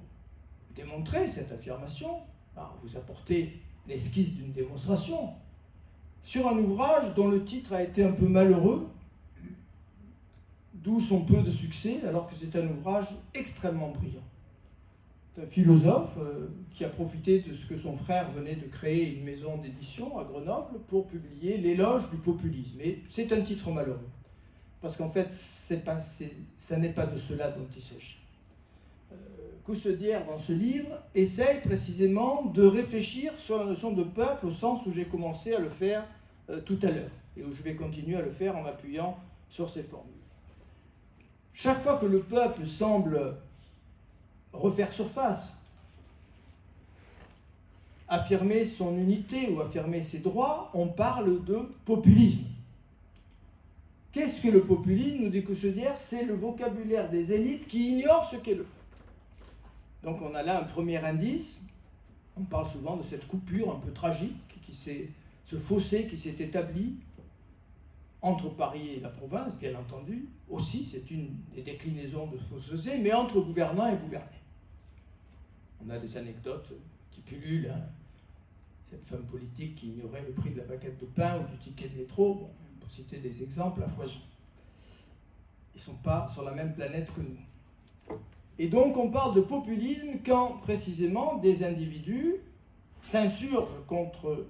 démontrer cette affirmation, vous apporter l'esquisse d'une démonstration, sur un ouvrage dont le titre a été un peu malheureux, d'où son peu de succès, alors que c'est un ouvrage extrêmement brillant. C'est un philosophe qui a profité de ce que son frère venait de créer une maison d'édition à Grenoble pour publier L'éloge du populisme. Et c'est un titre malheureux, parce qu'en fait, ça n'est pas de cela dont il s'agit. Coussedière, dans ce livre, essaye précisément de réfléchir sur la notion de peuple au sens où j'ai commencé à le faire tout à l'heure, et où je vais continuer à le faire en m'appuyant sur ces formules. Chaque fois que le peuple semble refaire surface, affirmer son unité ou affirmer ses droits, on parle de populisme. Qu'est-ce que le populisme, nous dit Coussedière? C'est le vocabulaire des élites qui ignorent ce qu'est le peuple. Donc on a là un premier indice. On parle souvent de cette coupure un peu tragique, ce fossé qui s'est établi entre Paris et la province, bien entendu. Aussi, c'est une des déclinaisons de ce fossé, mais entre gouvernants et gouvernés. On a des anecdotes qui pullulent. Cette femme politique qui ignorait le prix de la baguette de pain ou du ticket de métro. Bon, pour citer des exemples à foison. Ils ne sont pas sur la même planète que nous. Et donc on parle de populisme quand précisément des individus s'insurgent contre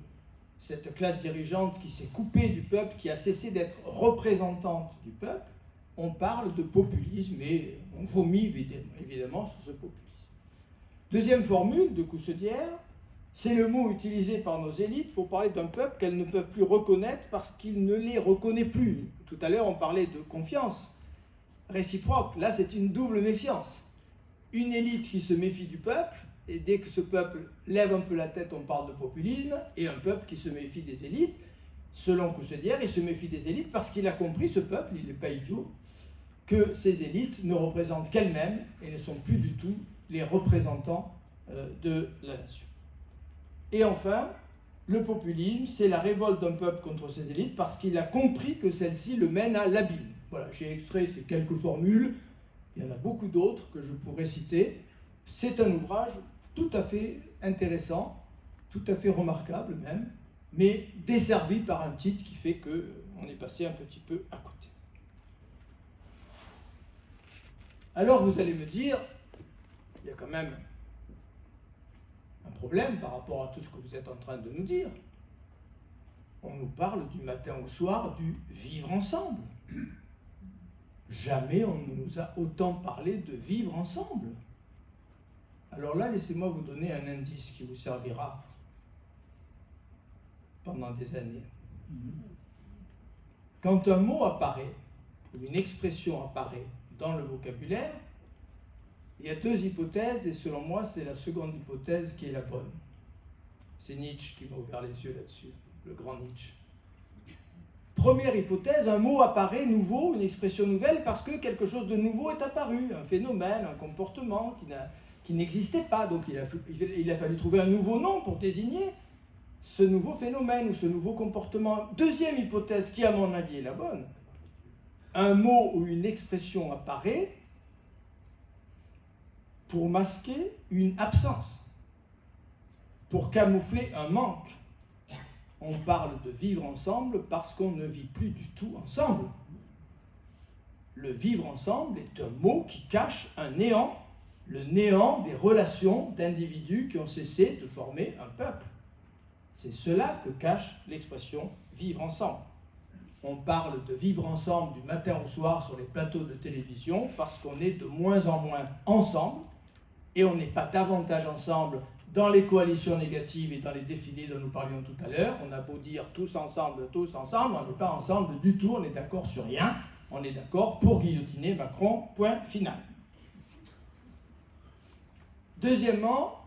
cette classe dirigeante qui s'est coupée du peuple, qui a cessé d'être représentante du peuple. On parle de populisme et on vomit évidemment sur ce populisme. Deuxième formule de Coussedière, c'est le mot utilisé par nos élites pour parler d'un peuple qu'elles ne peuvent plus reconnaître parce qu'il ne les reconnaît plus. Tout à l'heure on parlait de confiance réciproque, là c'est une double méfiance. Une élite qui se méfie du peuple, et dès que ce peuple lève un peu la tête, on parle de populisme, et un peuple qui se méfie des élites. Selon Coussedière, il se méfie des élites parce qu'il a compris, ce peuple, il n'est pas idiot, que ces élites ne représentent qu'elles-mêmes et ne sont plus du tout les représentants de la nation. Et enfin, le populisme, c'est la révolte d'un peuple contre ses élites parce qu'il a compris que celle-ci le mène à l'abîme. Voilà, j'ai extrait ces quelques formules. Il y en a beaucoup d'autres que je pourrais citer. C'est un ouvrage tout à fait intéressant, tout à fait remarquable même, mais desservi par un titre qui fait qu'on est passé un petit peu à côté. Alors vous allez me dire, il y a quand même un problème par rapport à tout ce que vous êtes en train de nous dire. On nous parle du matin au soir du vivre ensemble. Jamais on ne nous a autant parlé de vivre ensemble. Alors là, laissez-moi vous donner un indice qui vous servira pendant des années. Quand un mot apparaît, ou une expression apparaît dans le vocabulaire, il y a deux hypothèses, et selon moi, c'est la seconde hypothèse qui est la bonne. C'est Nietzsche qui m'a ouvert les yeux là-dessus, le grand Nietzsche. Première hypothèse, un mot apparaît nouveau, une expression nouvelle, parce que quelque chose de nouveau est apparu, un phénomène, un comportement qui n'existait pas. Donc il a fallu trouver un nouveau nom pour désigner ce nouveau phénomène ou ce nouveau comportement. Deuxième hypothèse, qui à mon avis est la bonne, un mot ou une expression apparaît pour masquer une absence, pour camoufler un manque. On parle de vivre ensemble parce qu'on ne vit plus du tout ensemble. Le vivre ensemble est un mot qui cache un néant, le néant des relations d'individus qui ont cessé de former un peuple. C'est cela que cache l'expression vivre ensemble. On parle de vivre ensemble du matin au soir sur les plateaux de télévision parce qu'on est de moins en moins ensemble et on n'est pas davantage ensemble dans les coalitions négatives et dans les défilés dont nous parlions tout à l'heure. On a beau dire tous ensemble, on n'est pas ensemble du tout, on est d'accord sur rien, on est d'accord pour guillotiner Macron, point final. Deuxièmement,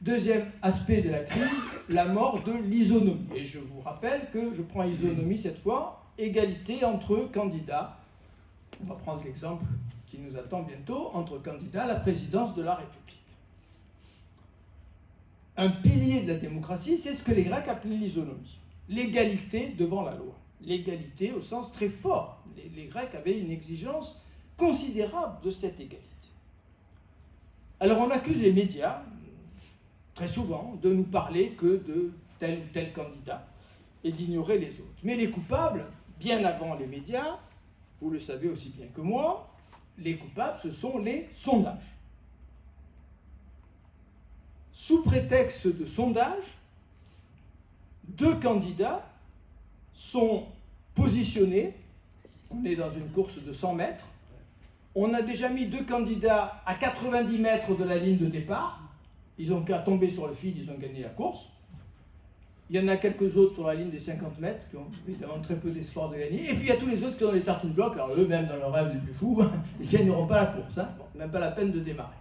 deuxième aspect de la crise, la mort de l'isonomie. Et je vous rappelle que je prends isonomie cette fois, égalité entre candidats. On va prendre l'exemple qui nous attend bientôt, entre candidats à la présidence de la République. Un pilier de la démocratie, c'est ce que les Grecs appelaient l'isonomie. L'égalité devant la loi. L'égalité au sens très fort. Les Grecs avaient une exigence considérable de cette égalité. Alors on accuse les médias, très souvent, de nous parler que de tel ou tel candidat et d'ignorer les autres. Mais les coupables, bien avant les médias, vous le savez aussi bien que moi, les coupables, ce sont les sondages. Sous prétexte de sondage, 2 candidats sont positionnés. On est dans une course de 100 mètres. On a déjà mis 2 candidats à 90 mètres de la ligne de départ. Ils n'ont qu'à tomber sur le fil, ils ont gagné la course. Il y en a quelques autres sur la ligne des 50 mètres qui ont évidemment très peu d'espoir de gagner. Et puis il y a tous les autres qui ont les starting blocks. Alors eux-mêmes, dans leur rêve les plus fous, ils ne gagneront pas la course. Hein. Bon, même pas la peine de démarrer.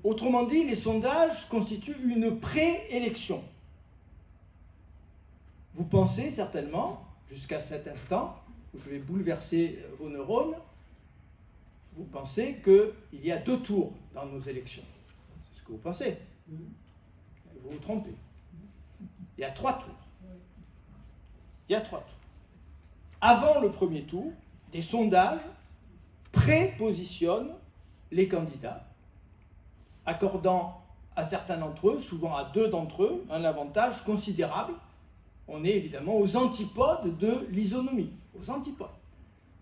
Autrement dit, les sondages constituent une préélection. Vous pensez certainement, jusqu'à cet instant, où je vais bouleverser vos neurones, vous pensez qu'il y a 2 tours dans nos élections. C'est ce que vous pensez. Vous vous trompez. Il y a 3 tours. Il y a 3 tours. Avant le premier tour, des sondages prépositionnent les candidats, accordant à certains d'entre eux, souvent à 2 d'entre eux, un avantage considérable. On est évidemment aux antipodes de l'isonomie, aux antipodes.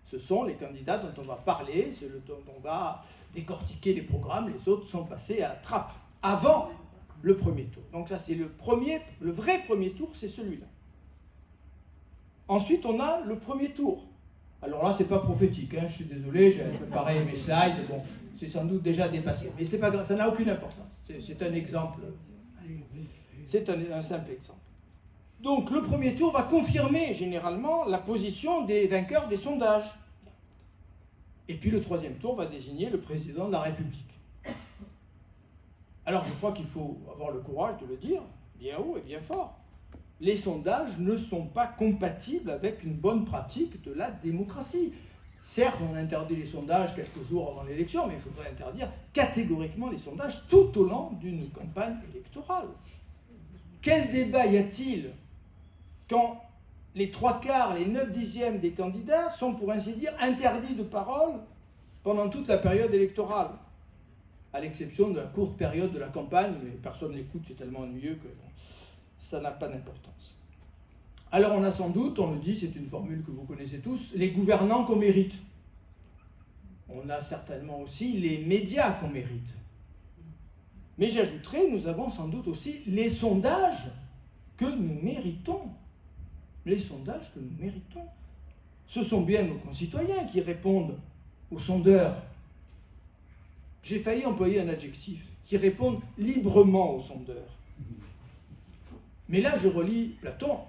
Ce sont les candidats dont on va parler, ceux dont on va décortiquer les programmes, les autres sont passés à la trappe, avant le premier tour. Donc ça c'est le vrai premier tour, c'est celui-là. Ensuite on a le premier tour. Alors là c'est pas prophétique, hein, je suis désolé, j'avais préparé mes slides, bon, c'est sans doute déjà dépassé, mais c'est pas grave, ça n'a aucune importance. C'est un exemple, c'est un simple exemple. Donc le premier tour va confirmer généralement la position des vainqueurs des sondages. Et puis le troisième tour va désigner le président de la République. Alors je crois qu'il faut avoir le courage de le dire, bien haut et bien fort. Les sondages ne sont pas compatibles avec une bonne pratique de la démocratie. Certes, on interdit les sondages quelques jours avant l'élection, mais il faudrait interdire catégoriquement les sondages tout au long d'une campagne électorale. Quel débat y a-t-il quand les 3/4, les 9/10 des candidats sont, pour ainsi dire, interdits de parole pendant toute la période électorale, à l'exception de la courte période de la campagne, mais personne n'écoute, c'est tellement ennuyeux que ça n'a pas d'importance. Alors on a sans doute, on le dit, c'est une formule que vous connaissez tous, les gouvernants qu'on mérite. On a certainement aussi les médias qu'on mérite. Mais j'ajouterai, nous avons sans doute aussi les sondages que nous méritons. Les sondages que nous méritons. Ce sont bien nos concitoyens qui répondent aux sondeurs. J'ai failli employer un adjectif, qui répondent librement aux sondeurs. Mais là, je relis Platon,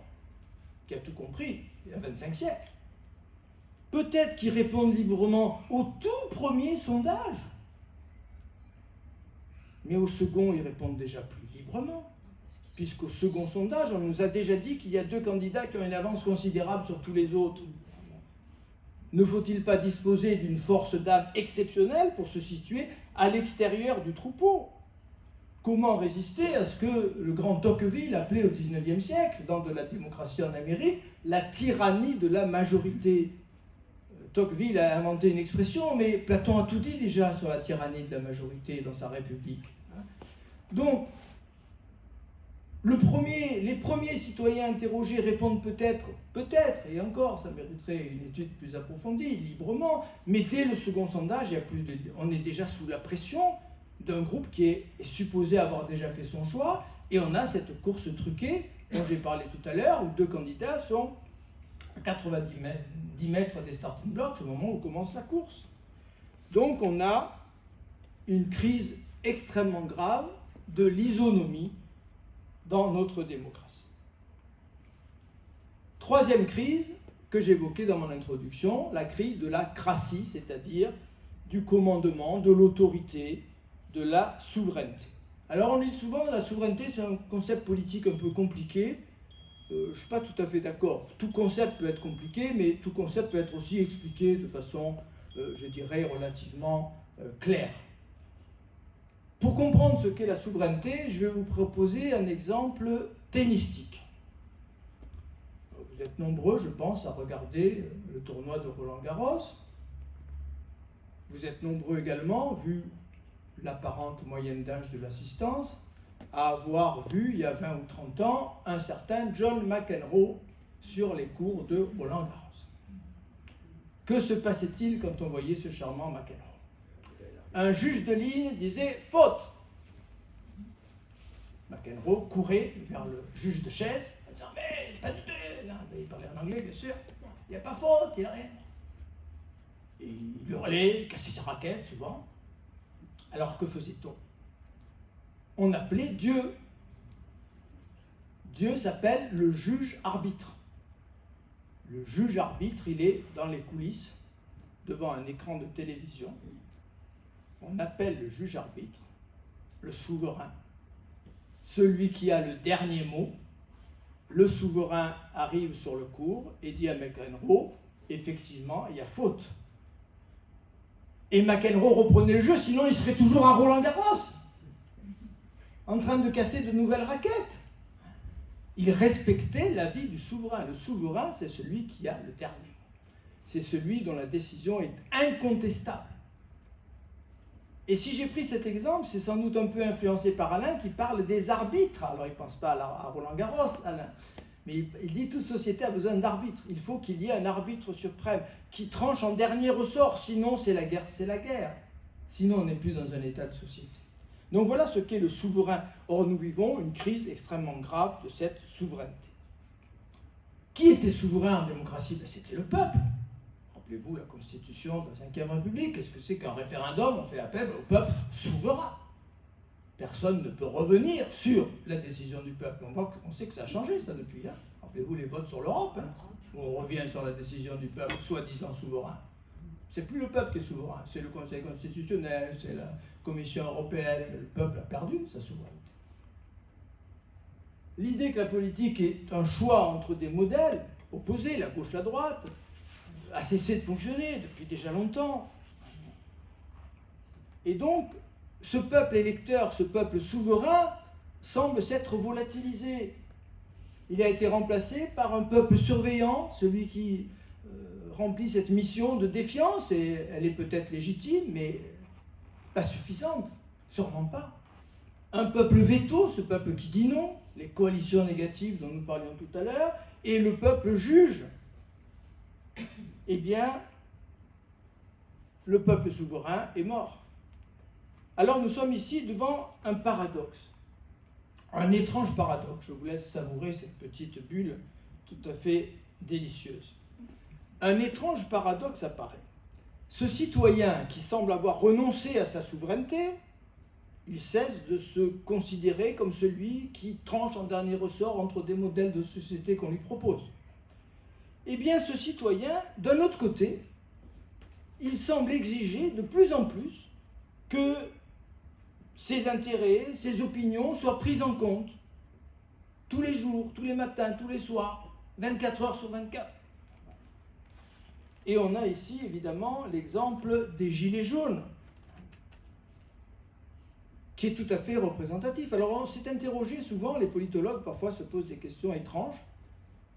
qui a tout compris, il y a 25 siècles. Peut-être qu'ils répondent librement au tout premier sondage, mais au second, ils répondent déjà plus librement. Puisqu'au second sondage, on nous a déjà dit qu'il y a 2 candidats qui ont une avance considérable sur tous les autres. Ne faut-il pas disposer d'une force d'âme exceptionnelle pour se situer à l'extérieur du troupeau? Comment résister à ce que le grand Tocqueville appelait au XIXe siècle, dans De la démocratie en Amérique, la tyrannie de la majorité? Tocqueville a inventé une expression, mais Platon a tout dit déjà sur la tyrannie de la majorité dans sa République. Donc, les premiers citoyens interrogés répondent peut-être, et encore, ça mériterait une étude plus approfondie, librement, mais dès le second sondage, on est déjà sous la pression d'un groupe qui est supposé avoir déjà fait son choix, et on a cette course truquée dont j'ai parlé tout à l'heure, où 2 candidats sont à 90 mètres des starting blocks au moment où commence la course. Donc on a une crise extrêmement grave de l'isonomie dans notre démocratie. Troisième crise que j'évoquais dans mon introduction, la crise de la cratie, c'est-à-dire du commandement, de l'autorité, de la souveraineté. Alors on dit souvent la souveraineté c'est un concept politique un peu compliqué. Je ne suis pas tout à fait d'accord. Tout concept peut être compliqué, mais tout concept peut être aussi expliqué de façon, je dirais, relativement claire. Pour comprendre ce qu'est la souveraineté, je vais vous proposer un exemple tennistique. Vous êtes nombreux, je pense, à regarder le tournoi de Roland-Garros. Vous êtes nombreux également, vu l'apparente moyenne d'âge de l'assistance, à avoir vu, il y a 20 ou 30 ans, un certain John McEnroe sur les cours de Roland-Garros. Que se passait-il quand on voyait ce charmant McEnroe? Un juge de ligne disait « faute ». McEnroe courait vers le juge de chaise en disant « mais pas du tout ». Il parlait en anglais, bien sûr. « Il n'y a pas faute, il n'y a rien ». Et il hurlait, il cassait sa raquette, souvent. Alors que faisait-on? On appelait Dieu. Dieu s'appelle le juge-arbitre. Le juge-arbitre, il est dans les coulisses, devant un écran de télévision. On appelle le juge-arbitre le souverain, celui qui a le dernier mot. Le souverain arrive sur le court et dit à McEnroe, effectivement, il y a faute. Et McEnroe reprenait le jeu, sinon il serait toujours à Roland-Garros, en train de casser de nouvelles raquettes. Il respectait l'avis du souverain. Le souverain, c'est celui qui a le dernier mot. C'est celui dont la décision est incontestable. Et si j'ai pris cet exemple, c'est sans doute un peu influencé par Alain qui parle des arbitres. Alors il ne pense pas à Roland-Garros, Alain, mais il dit toute société a besoin d'arbitres. Il faut qu'il y ait un arbitre suprême qui tranche en dernier ressort, sinon c'est la guerre, c'est la guerre. Sinon on n'est plus dans un état de société. Donc voilà ce qu'est le souverain. Or nous vivons une crise extrêmement grave de cette souveraineté. Qui était souverain en démocratie? C'était le peuple. Rappelez-vous la Constitution de la Ve République. Qu'est-ce que c'est qu'un référendum? On fait appel au peuple souverain. Personne ne peut revenir sur la décision du peuple. On sait que ça a changé ça depuis. Hein. Rappelez-vous les votes sur l'Europe. Hein, où on revient sur la décision du peuple, soi-disant souverain. C'est plus le peuple qui est souverain, c'est le Conseil constitutionnel, c'est la Commission européenne. Le peuple a perdu sa souveraineté. L'idée que la politique est un choix entre des modèles opposés, la gauche, la droite, a cessé de fonctionner depuis déjà longtemps. Et donc, ce peuple électeur, ce peuple souverain, semble s'être volatilisé. Il a été remplacé par un peuple surveillant, celui qui remplit cette mission de défiance, et elle est peut-être légitime, mais pas suffisante, sûrement pas. Un peuple veto, ce peuple qui dit non, les coalitions négatives dont nous parlions tout à l'heure, et le peuple juge. Eh bien, le peuple souverain est mort. Alors nous sommes ici devant un paradoxe, un étrange paradoxe. Je vous laisse savourer cette petite bulle tout à fait délicieuse. Un étrange paradoxe apparaît. Ce citoyen qui semble avoir renoncé à sa souveraineté, il cesse de se considérer comme celui qui tranche en dernier ressort entre des modèles de société qu'on lui propose. Eh bien, ce citoyen, d'un autre côté, il semble exiger de plus en plus que ses intérêts, ses opinions soient prises en compte tous les jours, tous les matins, tous les soirs, 24 heures sur 24. Et on a ici, évidemment, l'exemple des Gilets jaunes, qui est tout à fait représentatif. Alors on s'est interrogé souvent, les politologues parfois se posent des questions étranges.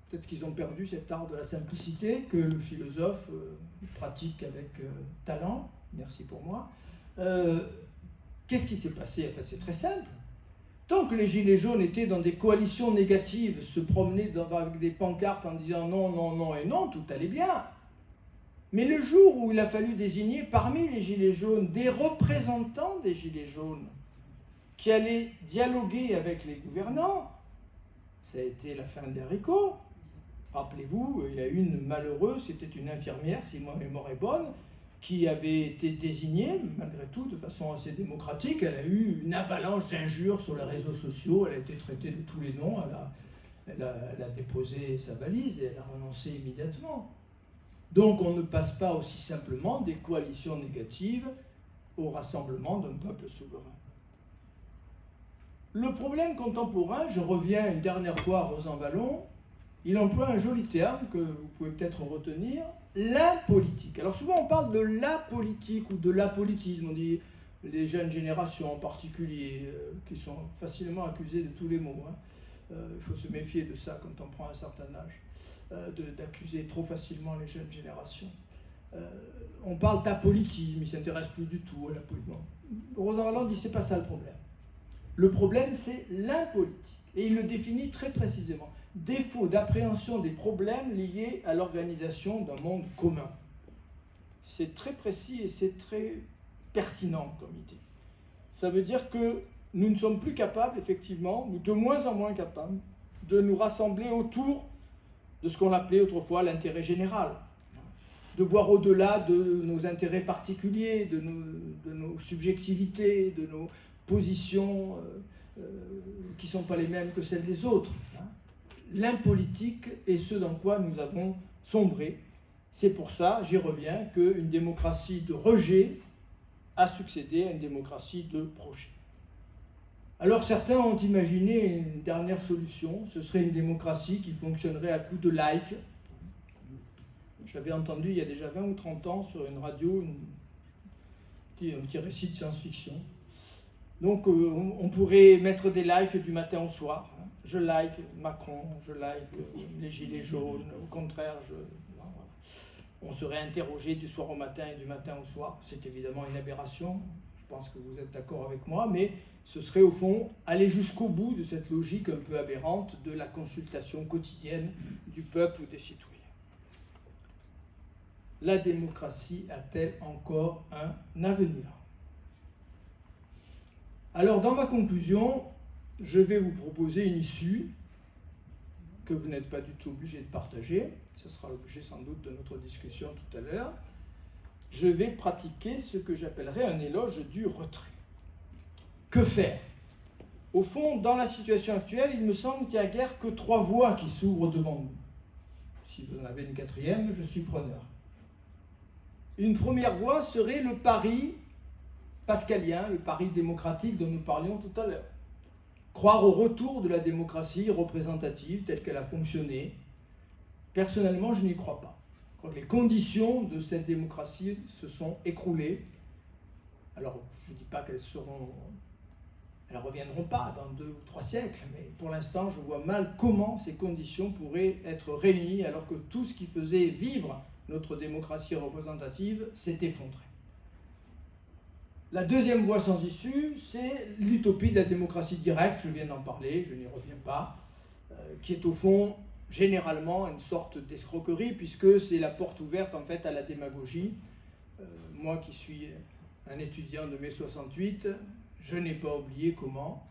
Peut-être qu'ils ont perdu cet art de la simplicité que le philosophe pratique avec talent. Merci pour moi. Qu'est-ce qui s'est passé? En fait, c'est très simple. Tant que les Gilets jaunes étaient dans des coalitions négatives, se promenaient avec des pancartes en disant non, non, non et non, tout allait bien. Mais le jour où il a fallu désigner parmi les Gilets jaunes des représentants des Gilets jaunes qui allaient dialoguer avec les gouvernants, ça a été la fin des haricots. Rappelez-vous, il y a une malheureuse, c'était une infirmière, si ma mémoire est bonne, qui avait été désignée, malgré tout, de façon assez démocratique. Elle a eu une avalanche d'injures sur les réseaux sociaux, elle a été traitée de tous les noms, elle a déposé sa valise et elle a renoncé immédiatement. Donc on ne passe pas aussi simplement des coalitions négatives au rassemblement d'un peuple souverain. Le problème contemporain, je reviens une dernière fois à Rosan Vallon, il emploie un joli terme que vous pouvez peut-être retenir, l'impolitique. Alors souvent on parle de la politique ou de l'apolitisme, on dit les jeunes générations en particulier, qui sont facilement accusées de tous les maux. Il faut se méfier de ça quand on prend un certain âge. D'accuser trop facilement les jeunes générations. On parle d'apolitisme, ils ne s'intéressent plus du tout à la politique. Rosan Vallon dit c'est pas ça le problème. Le problème c'est l'impolitique. Et il le définit très précisément. Défaut d'appréhension des problèmes liés à l'organisation d'un monde commun. c'est très précis et c'est très pertinent comme idée. Ça veut dire que nous ne sommes plus capables, effectivement, ou de moins en moins capables, de nous rassembler autour de ce qu'on appelait autrefois l'intérêt général, de voir au-delà de nos intérêts particuliers, de nos subjectivités, de nos positions qui ne sont pas les mêmes que celles des autres. L'impolitique est ce dans quoi nous avons sombré. C'est pour ça, j'y reviens, qu'une démocratie de rejet a succédé à une démocratie de projet. Alors certains ont imaginé une dernière solution, ce serait une démocratie qui fonctionnerait à coup de like. J'avais entendu il y a déjà 20 ou 30 ans sur une radio un petit récit de science-fiction. Donc on pourrait mettre des likes du matin au soir. Je like Macron, je like les gilets jaunes, au contraire, voilà. On serait interrogé du soir au matin et du matin au soir. C'est évidemment une aberration, je pense que vous êtes d'accord avec moi, mais ce serait au fond aller jusqu'au bout de cette logique un peu aberrante de la consultation quotidienne du peuple ou des citoyens. La démocratie a-t-elle encore un avenir ? Alors, dans ma conclusion, je vais vous proposer une issue que vous n'êtes pas du tout obligé de partager. Ce sera l'objet sans doute de notre discussion tout à l'heure. Je vais pratiquer ce que j'appellerais un éloge du retrait. Que faire ? Au fond, dans la situation actuelle, il me semble qu'il n'y a guère que 3 voies qui s'ouvrent devant nous. Si vous en avez une 4e, je suis preneur. Une première voie serait le pari pascalien, le pari démocratique dont nous parlions tout à l'heure. Croire au retour de la démocratie représentative telle qu'elle a fonctionné. Personnellement, je n'y crois pas. Je crois que les conditions de cette démocratie se sont écroulées. Alors, je ne dis pas qu'elles ne reviendront pas dans 2 ou 3 siècles, mais pour l'instant, je vois mal comment ces conditions pourraient être réunies alors que tout ce qui faisait vivre notre démocratie représentative s'est effondré. La deuxième voie sans issue, c'est l'utopie de la démocratie directe, je viens d'en parler, je n'y reviens pas, qui est au fond généralement une sorte d'escroquerie, puisque c'est la porte ouverte en fait à la démagogie. Moi qui suis un étudiant de mai 68, je n'ai pas oublié comment,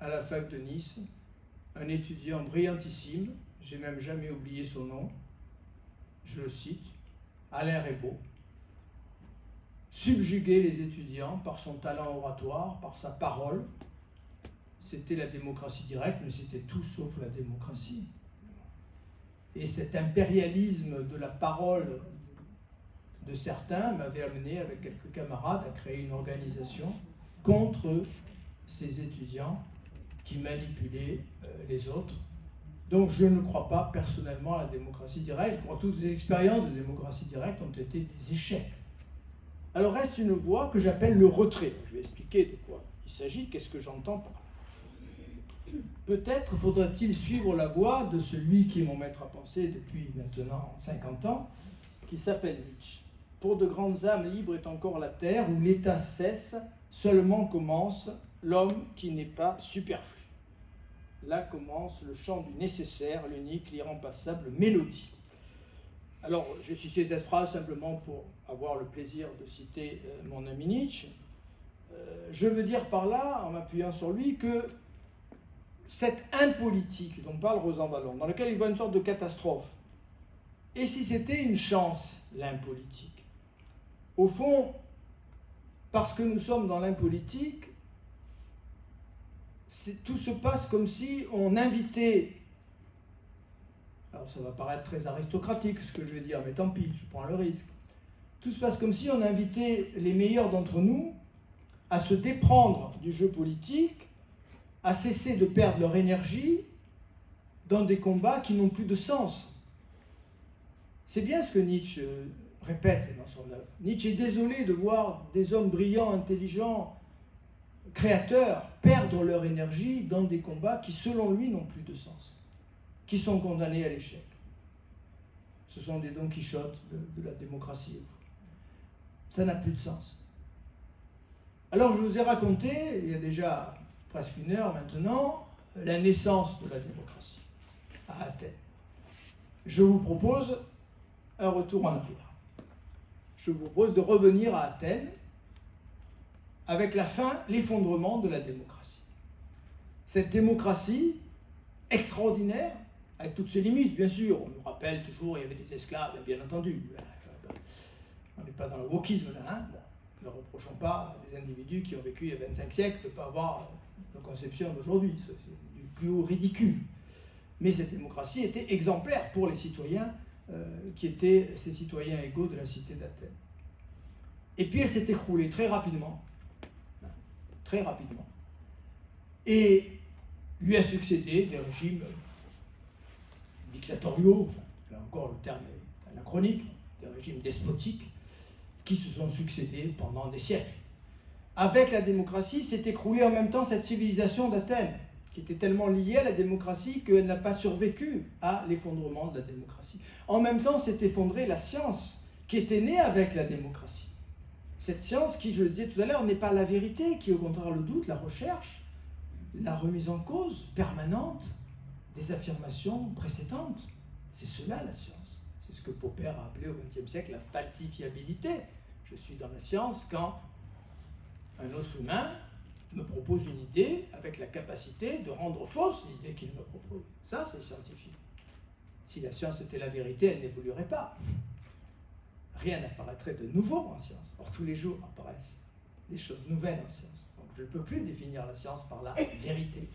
à la fac de Nice, un étudiant brillantissime, j'ai même jamais oublié son nom, je le cite, Alain Raybaud, subjuguer les étudiants par son talent oratoire, par sa parole. C'était la démocratie directe, mais c'était tout sauf la démocratie. Et cet impérialisme de la parole de certains m'avait amené, avec quelques camarades, à créer une organisation contre ces étudiants qui manipulaient les autres. Donc je ne crois pas personnellement à la démocratie directe. Je crois que toutes les expériences de démocratie directe ont été des échecs. Alors reste une voie que j'appelle le retrait. Je vais expliquer de quoi il s'agit, qu'est-ce que j'entends par là. Peut-être faudra-t-il suivre la voie de celui qui est mon maître à penser depuis maintenant 50 ans, qui s'appelle Nietzsche. Pour de grandes âmes libres est encore la terre, où l'état cesse, seulement commence l'homme qui n'est pas superflu. Là commence le chant du nécessaire, l'unique, l'irremplaçable mélodie. Alors, j'ai cité cette phrase simplement pour avoir le plaisir de citer mon ami Nietzsche. Je veux dire par là, en m'appuyant sur lui, que cette impolitique dont parle Rosan Vallon, dans laquelle il voit une sorte de catastrophe, et si c'était une chance, l'impolitique ? Au fond, parce que nous sommes dans l'impolitique, tout se passe comme si on invitait, alors ça va paraître très aristocratique ce que je vais dire, mais tant pis, je prends le risque. Tout se passe comme si on invitait les meilleurs d'entre nous à se déprendre du jeu politique, à cesser de perdre leur énergie dans des combats qui n'ont plus de sens. C'est bien ce que Nietzsche répète dans son œuvre. Nietzsche est désolé de voir des hommes brillants, intelligents, créateurs perdre leur énergie dans des combats qui, selon lui, n'ont plus de sens, qui sont condamnés à l'échec. Ce sont des Don Quichotte de la démocratie. Ça n'a plus de sens. Alors, je vous ai raconté, il y a déjà presque 1 heure maintenant, la naissance de la démocratie à Athènes. Je vous propose un retour en arrière. je vous propose de revenir à Athènes avec la fin, l'effondrement de la démocratie. Cette démocratie extraordinaire, avec toutes ses limites, bien sûr, on nous rappelle toujours, il y avait des esclaves, bien entendu. On n'est pas dans le wokisme là, hein. Bon, ne reprochons pas à des individus qui ont vécu il y a 25 siècles de ne pas avoir la conception d'aujourd'hui, c'est du plus haut ridicule. Mais cette démocratie était exemplaire pour les citoyens qui étaient ces citoyens égaux de la cité d'Athènes. Et puis elle s'est écroulée très rapidement, et lui a succédé des régimes dictatoriaux, là encore le terme est anachronique, des régimes despotiques qui se sont succédés pendant des siècles. Avec la démocratie, s'est écroulée en même temps cette civilisation d'Athènes, qui était tellement liée à la démocratie qu'elle n'a pas survécu à l'effondrement de la démocratie. En même temps, s'est effondrée la science, qui était née avec la démocratie. Cette science qui, je le disais tout à l'heure, n'est pas la vérité, qui est au contraire le doute, la recherche, la remise en cause permanente des affirmations précédentes. C'est cela la science. C'est ce que Popper a appelé au XXe siècle la falsifiabilité. Je suis dans la science quand un autre humain me propose une idée avec la capacité de rendre fausse l'idée qu'il me propose. Ça, c'est scientifique. Si la science était la vérité, elle n'évoluerait pas. Rien n'apparaîtrait de nouveau en science. Or, tous les jours apparaissent des choses nouvelles en science. Donc, je ne peux plus définir la science par la vérité.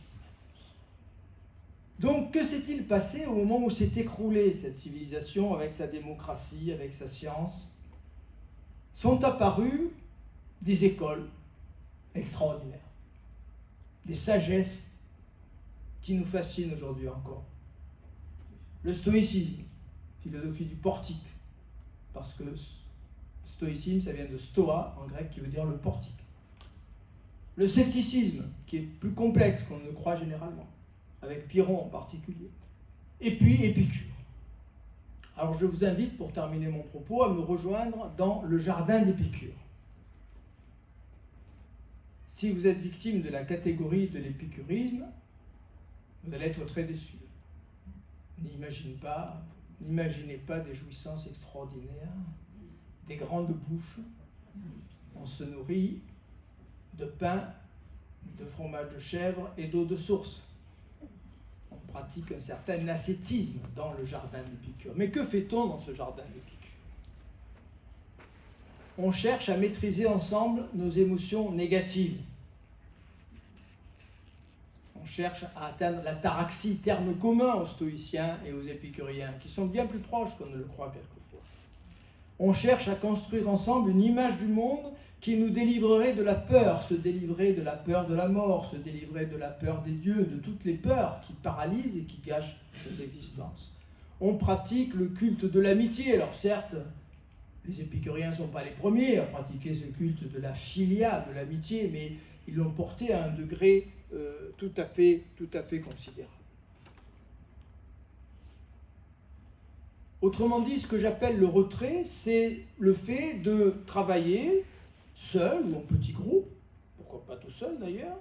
Donc, que s'est-il passé au moment où s'est écroulée cette civilisation avec sa démocratie, avec sa science? Sont apparues des écoles extraordinaires, des sagesses qui nous fascinent aujourd'hui encore. Le stoïcisme, philosophie du portique, parce que stoïcisme, ça vient de stoa en grec qui veut dire le portique. Le scepticisme, qui est plus complexe qu'on ne le croit généralement, avec Pyrrhon en particulier. Et puis Épicure. Alors je vous invite, pour terminer mon propos, à me rejoindre dans le jardin d'Épicure. Si vous êtes victime de la catégorie de l'épicurisme, vous allez être très déçu. N'imaginez pas des jouissances extraordinaires, des grandes bouffes. On se nourrit de pain, de fromage de chèvre et d'eau de source. On pratique un certain ascétisme dans le jardin d'Épicure. Mais que fait-on dans ce jardin d'Épicure? On cherche à maîtriser ensemble nos émotions négatives. On cherche à atteindre l'ataraxie, terme commun aux stoïciens et aux épicuriens, qui sont bien plus proches qu'on ne le croit quelquefois. On cherche à construire ensemble une image du monde qui nous délivrerait de la peur, se délivrer de la peur de la mort, se délivrer de la peur des dieux, de toutes les peurs qui paralysent et qui gâchent nos existences. On pratique le culte de l'amitié. Alors certes, les épicuriens ne sont pas les premiers à pratiquer ce culte de la philia, de l'amitié, mais ils l'ont porté à un degré tout à fait considérable. Autrement dit, ce que j'appelle le retrait, c'est le fait de travailler seul ou en petit groupe, pourquoi pas tout seul d'ailleurs,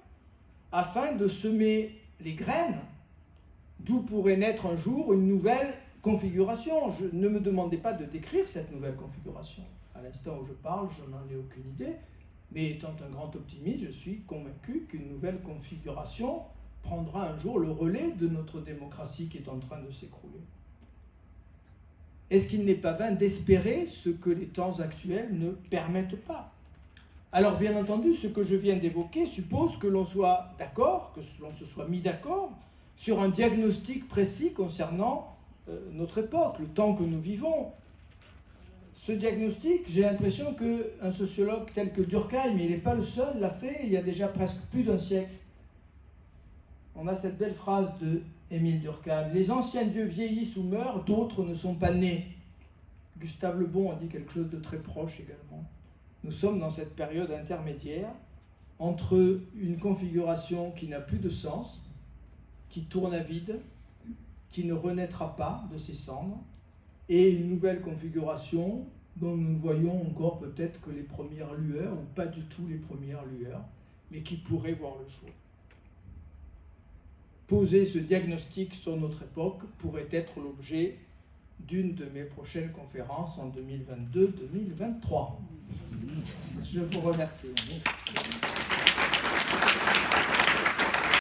afin de semer les graines d'où pourrait naître un jour une nouvelle configuration. Ne me demandez pas de décrire cette nouvelle configuration. À l'instant où je parle, je n'en ai aucune idée, mais étant un grand optimiste, je suis convaincu qu'une nouvelle configuration prendra un jour le relais de notre démocratie qui est en train de s'écrouler. Est-ce qu'il n'est pas vain d'espérer ce que les temps actuels ne permettent pas? Alors bien entendu, ce que je viens d'évoquer suppose que l'on soit d'accord, que l'on se soit mis d'accord sur un diagnostic précis concernant notre époque, le temps que nous vivons. Ce diagnostic, j'ai l'impression qu'un sociologue tel que Durkheim, mais il n'est pas le seul, l'a fait il y a déjà presque plus d'un siècle. On a cette belle phrase de Émile Durkheim: « Les anciens dieux vieillissent ou meurent, d'autres ne sont pas nés. » Gustave Le Bon a dit quelque chose de très proche également. Nous sommes dans cette période intermédiaire entre une configuration qui n'a plus de sens, qui tourne à vide, qui ne renaîtra pas de ses cendres, et une nouvelle configuration dont nous ne voyons encore peut-être que les premières lueurs, ou pas du tout les premières lueurs, mais qui pourrait voir le jour. Poser ce diagnostic sur notre époque pourrait être l'objet d'une de mes prochaines conférences en 2022-2023. Je vous remercie.